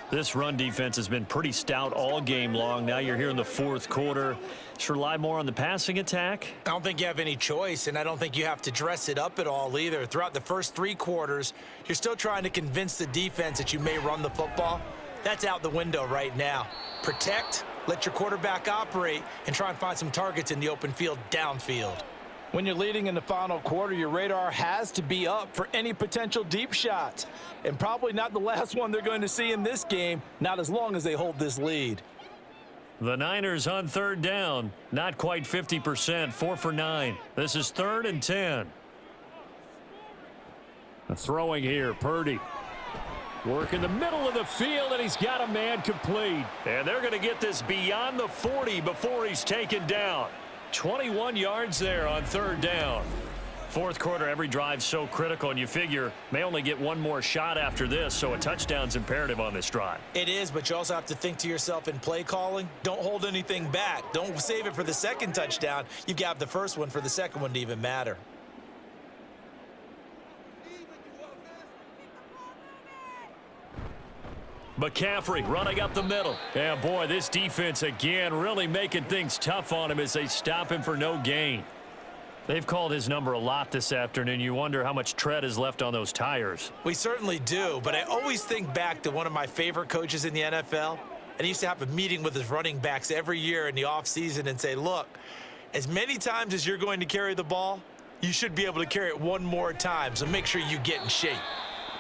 This run defense has been pretty stout all game long. Now you're here in the 4th quarter. Just rely more on the passing attack. I don't think you have any choice, and I don't think you have to dress it up at all either. Throughout the first 3 quarters, you're still trying to convince the defense that you may run the football. That's out the window right now. Protect, let your quarterback operate, and try and find some targets in the open field downfield. When you're leading in the final quarter, your radar has to be up for any potential deep shots. And probably not the last one they're going to see in this game, not as long as they hold this lead. The Niners on 3rd down. Not quite 50%, 4 for 9. This is 3rd and 10. Throwing here, Purdy. Work in the middle of the field, and he's got a man complete. And they're going to get this beyond the 40 before he's taken down. 21 yards there on 3rd down. 4th quarter, every drive so critical, and you figure may only get one more shot after this, so a touchdown's imperative on this drive. It is, but you also have to think to yourself in play calling, don't hold anything back. Don't save it for the 2nd touchdown. You've got the 1st one for the 2nd one to even matter. McCaffrey running up the middle. Yeah, boy, this defense again really making things tough on him as they stop him for no gain. They've called his number a lot this afternoon. You wonder how much tread is left on those tires. We certainly do, but I always think back to one of my favorite coaches in the NFL, and he used to have a meeting with his running backs every year in the offseason and say, look, as many times as you're going to carry the ball, you should be able to carry it one more time, so make sure you get in shape.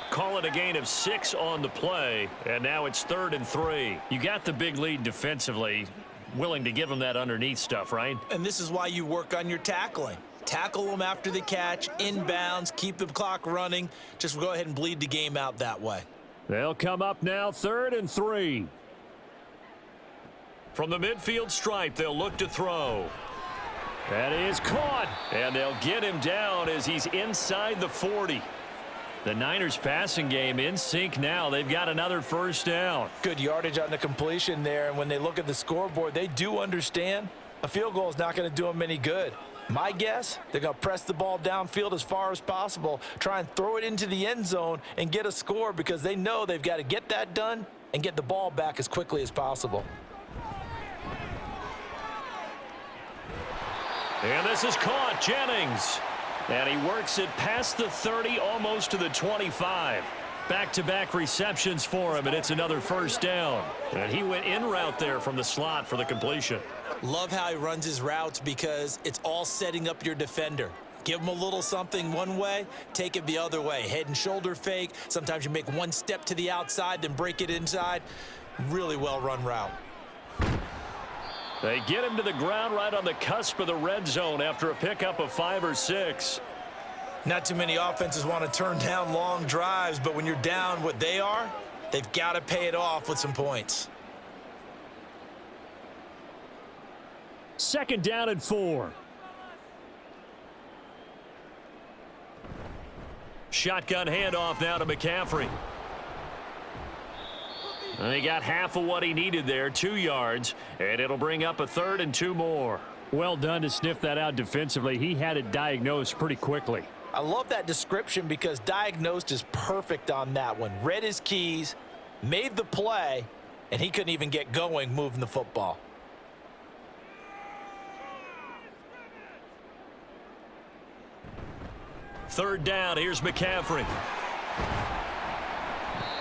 Call it a gain of 6 on the play, and now it's 3rd and 3. You got the big lead defensively, willing to give them that underneath stuff, right? And this is why you work on your tackling. Tackle them after the catch, inbounds, keep the clock running. Just go ahead and bleed the game out that way. They'll come up now, 3rd and 3. From the midfield stripe, they'll look to throw. That is caught. And they'll get him down as he's inside the 40. The Niners passing game in sync now. They've got another 1st down. Good yardage on the completion there, and when they look at the scoreboard, they do understand a field goal is not going to do them any good. My guess, they're going to press the ball downfield as far as possible, try and throw it into the end zone and get a score because they know they've got to get that done and get the ball back as quickly as possible. And this is caught, Jennings. And he works it past the 30, almost to the 25. Back-to-back receptions for him, and it's another first down. And he went in route there from the slot for the completion. Love how he runs his routes because it's all setting up your defender. Give him a little something one way, take it the other way. Head and shoulder fake. Sometimes you make one step to the outside, then break it inside. Really well-run route. They get him to the ground right on the cusp of the red zone after a pickup of 5 or 6. Not too many offenses want to turn down long drives, but when you're down what they are, they've got to pay it off with some points. 2nd down and 4. Shotgun handoff now to McCaffrey. And he got half of what he needed there, 2 yards, and it'll bring up a 3rd and 2 more. Well done to sniff that out defensively. He had it diagnosed pretty quickly. I love that description because diagnosed is perfect on that one. Read his keys, made the play, and he couldn't even get going moving the football. Third down, here's McCaffrey.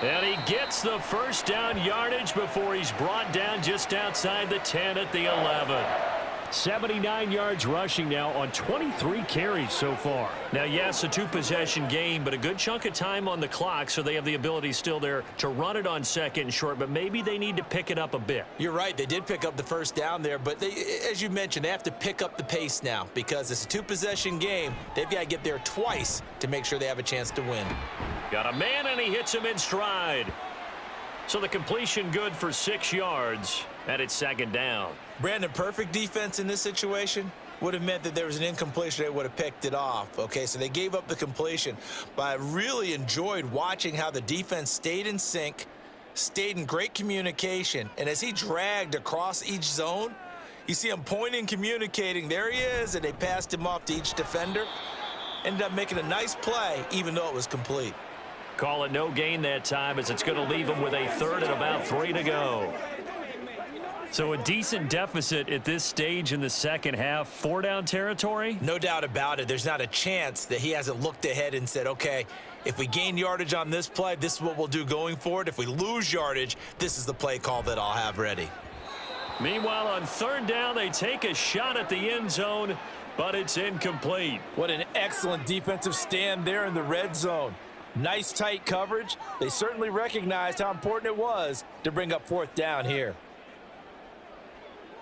And he gets the first down yardage before he's brought down just outside the 10 at the 11. 79 yards rushing now on 23 carries so far. Now, yes, a 2-possession game, but a good chunk of time on the clock, so they have the ability still there to run it on 2nd and short, but maybe they need to pick it up a bit. You're right. They did pick up the first down there, but they, as you mentioned, they have to pick up the pace now because it's a 2-possession game. They've got to get there twice to make sure they have a chance to win. Got a man, and he hits him in stride. So the completion good for 6 yards, and it's 2nd down. Brandon, perfect defense in this situation would have meant that there was an incompletion. They would have picked it off. Okay, so they gave up the completion. But I really enjoyed watching how the defense stayed in sync, stayed in great communication. And as he dragged across each zone, you see him pointing, communicating. There he is, and they passed him off to each defender. Ended up making a nice play, even though it was complete. Call it no gain that time as it's going to leave them with a 3rd and about 3 to go. So a decent deficit at this stage in the second half. 4-down territory? No doubt about it. There's not a chance that he hasn't looked ahead and said, okay, if we gain yardage on this play, this is what we'll do going forward. If we lose yardage, this is the play call that I'll have ready. Meanwhile, on 3rd down, they take a shot at the end zone, but it's incomplete. What an excellent defensive stand there in the red zone. Nice tight coverage. They certainly recognized how important it was to bring up 4th down here.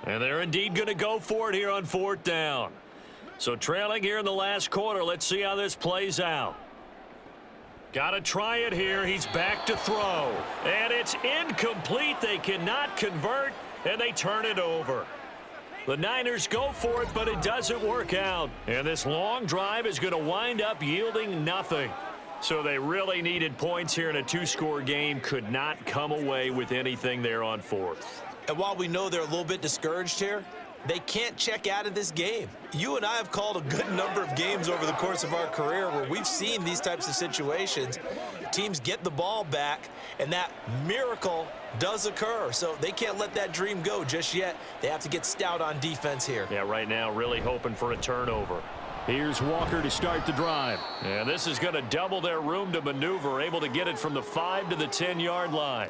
And they're indeed going to go for it here on 4th down. So trailing here in the last quarter, let's see how this plays out. Got to try it here. He's back to throw. And it's incomplete. They cannot convert, and they turn it over. The Niners go for it, but it doesn't work out. And this long drive is going to wind up yielding nothing. So they really needed points here in a 2-score game. Could not come away with anything there on 4th. And while we know they're a little bit discouraged here, they can't check out of this game. You and I have called a good number of games over the course of our career where we've seen these types of situations. Teams get the ball back, and that miracle does occur. So they can't let that dream go just yet. They have to get stout on defense here. Yeah, right now really hoping for a turnover. Here's Walker to start the drive. And this is going to double their room to maneuver, able to get it from the 5 to the 10-yard line.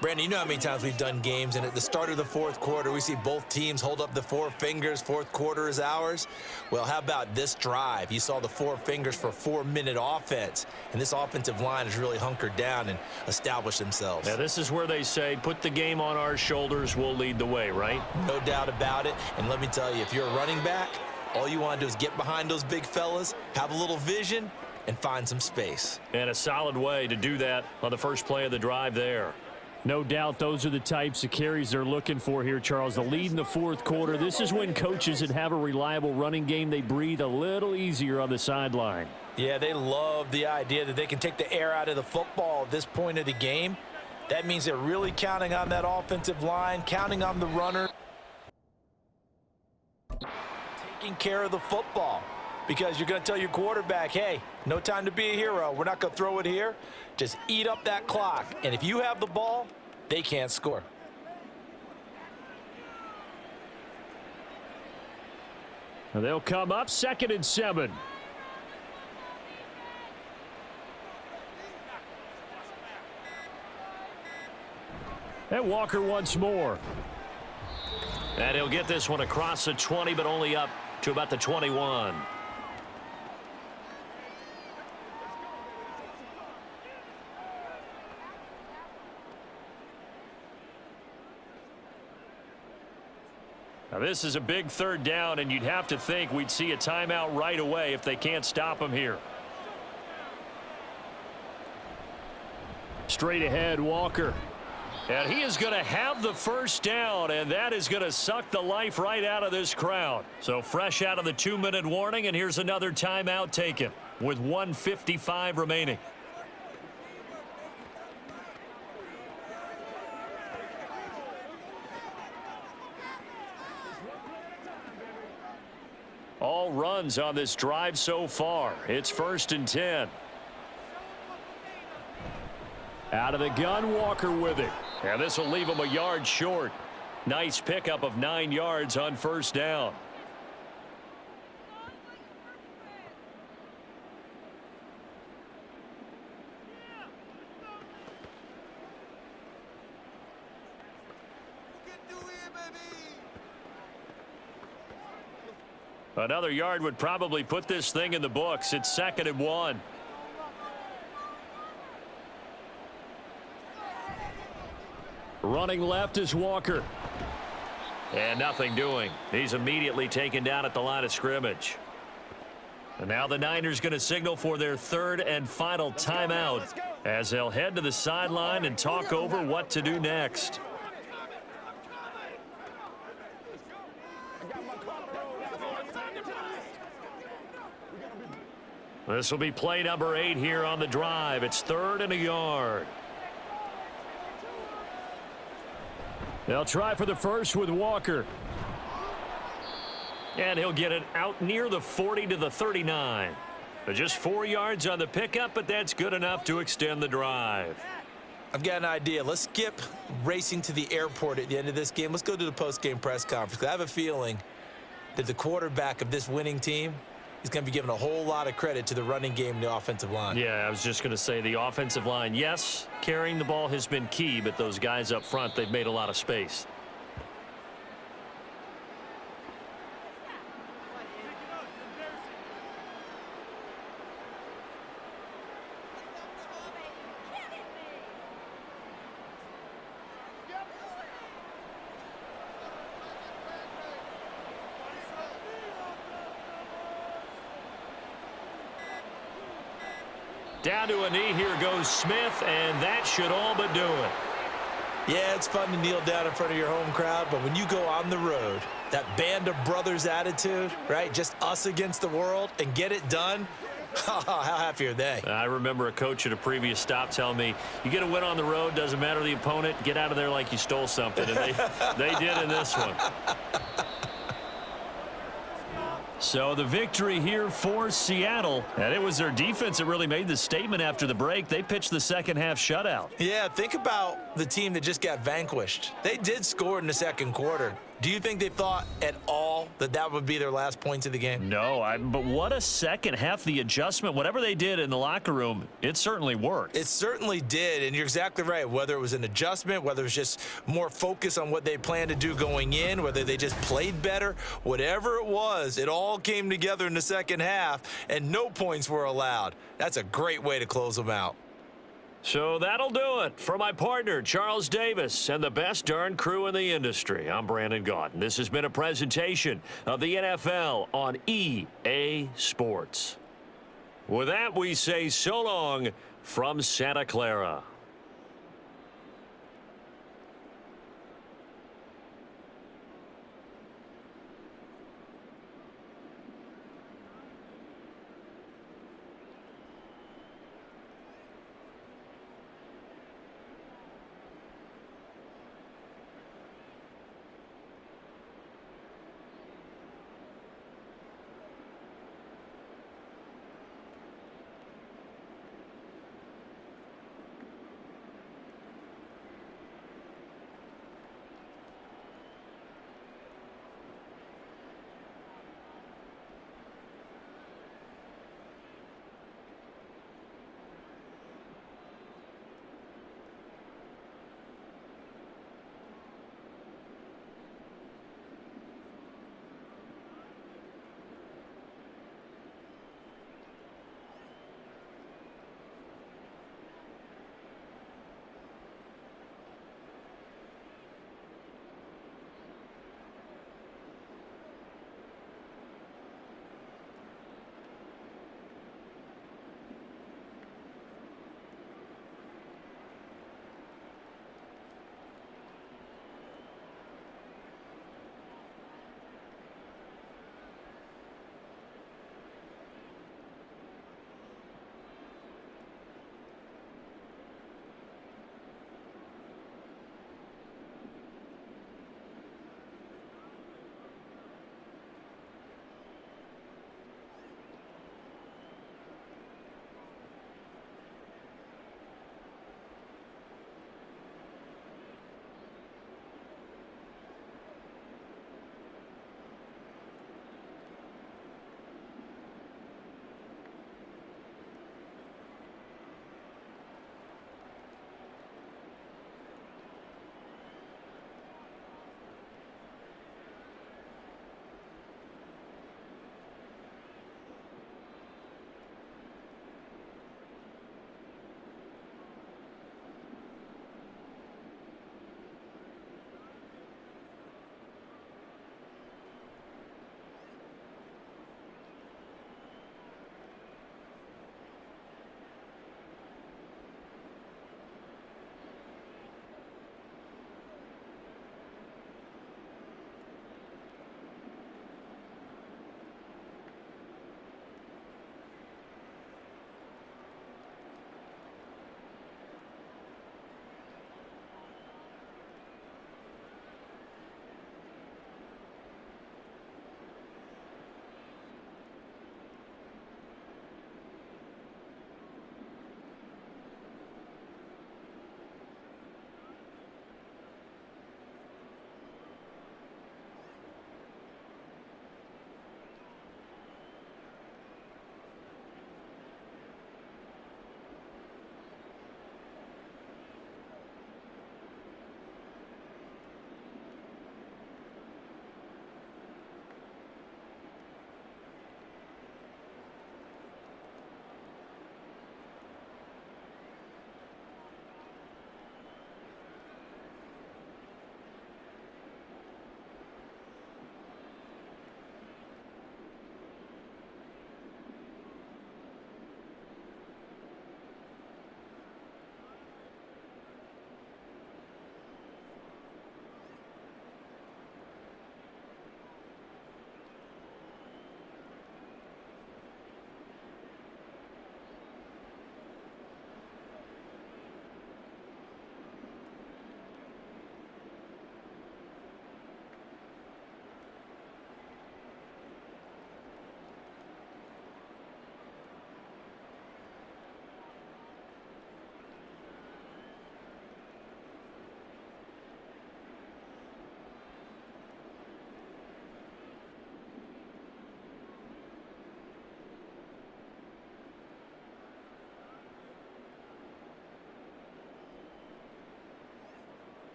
Brandon, you know how many times we've done games, and at the start of the 4th quarter, we see both teams hold up the 4 fingers. 4th quarter is ours. Well, how about this drive? You saw the 4 fingers for a 4-minute offense, and this offensive line has really hunkered down and established themselves. Now, this is where they say, put the game on our shoulders, we'll lead the way, right? No doubt about it, and let me tell you, if you're a running back, all you want to do is get behind those big fellas, have a little vision, and find some space. And a solid way to do that on the first play of the drive there. No doubt those are the types of carries they're looking for here, Charles. The lead in the 4th quarter. This is when coaches that have a reliable running game, they breathe a little easier on the sideline. Yeah, they love the idea that they can take the air out of the football at this point of the game. That means they're really counting on that offensive line, counting on the runner, taking care of the football. Because you're going to tell your quarterback, hey, no time to be a hero. We're not going to throw it here. Just eat up that clock. And if you have the ball, they can't score. They'll come up 2nd and 7. And Walker once more. And he'll get this one across the 20, but only up to about the 21. Now this is a big third down, and you'd have to think we'd see a timeout right away if they can't stop him here. Straight ahead, Walker. And he is going to have the first down, and that is going to suck the life right out of this crowd. So fresh out of the 2-minute warning, and here's another timeout taken with 1:55 remaining. All runs on this drive so far. It's 1st and 10. Out of the gun, Walker with it. And this will leave him a yard short. Nice pickup of 9 yards on first down. Another yard would probably put this thing in the books. It's 2nd and 1. Running left is Walker. And nothing doing. He's immediately taken down at the line of scrimmage. And now the Niners going to signal for their 3rd and final timeout as they'll head to the sideline and talk over what to do next. This will be play number 8 here on the drive. It's 3rd and a yard. They'll try for the first with Walker. And he'll get it out near the 40 to the 39. Just 4 yards on the pickup, but that's good enough to extend the drive. I've got an idea. Let's skip racing to the airport at the end of this game. Let's go to the post-game press conference. I have a feeling that the quarterback of this winning team is going to be given a whole lot of credit to the running game and the offensive line. Yeah, I was just going to say the offensive line, yes, carrying the ball has been key, but those guys up front, they've made a lot of space. Down to a knee, here goes Smith, and that should all but do it. Yeah, it's fun to kneel down in front of your home crowd, but when you go on the road, that band of brothers attitude, right? Just us against the world and get it done. How happy are they? I remember a coach at a previous stop telling me, you get a win on the road, doesn't matter the opponent, get out of there like you stole something. And they did in this one. So the victory here for Seattle, and it was their defense that really made the statement after the break. They pitched the second half shutout. Yeah, think about the team that just got vanquished. They did score in the second quarter. Do you think they thought at all that that would be their last points of the game? No, but what a second half, the adjustment, whatever they did in the locker room, it certainly worked. It certainly did, and you're exactly right. Whether it was an adjustment, whether it was just more focus on what they planned to do going in, whether they just played better, whatever it was, it all came together in the second half, and no points were allowed. That's a great way to close them out. So that'll do it for my partner, Charles Davis, and the best darn crew in the industry. I'm Brandon Gaudin. This has been a presentation of the NFL on EA Sports. With that, we say so long from Santa Clara.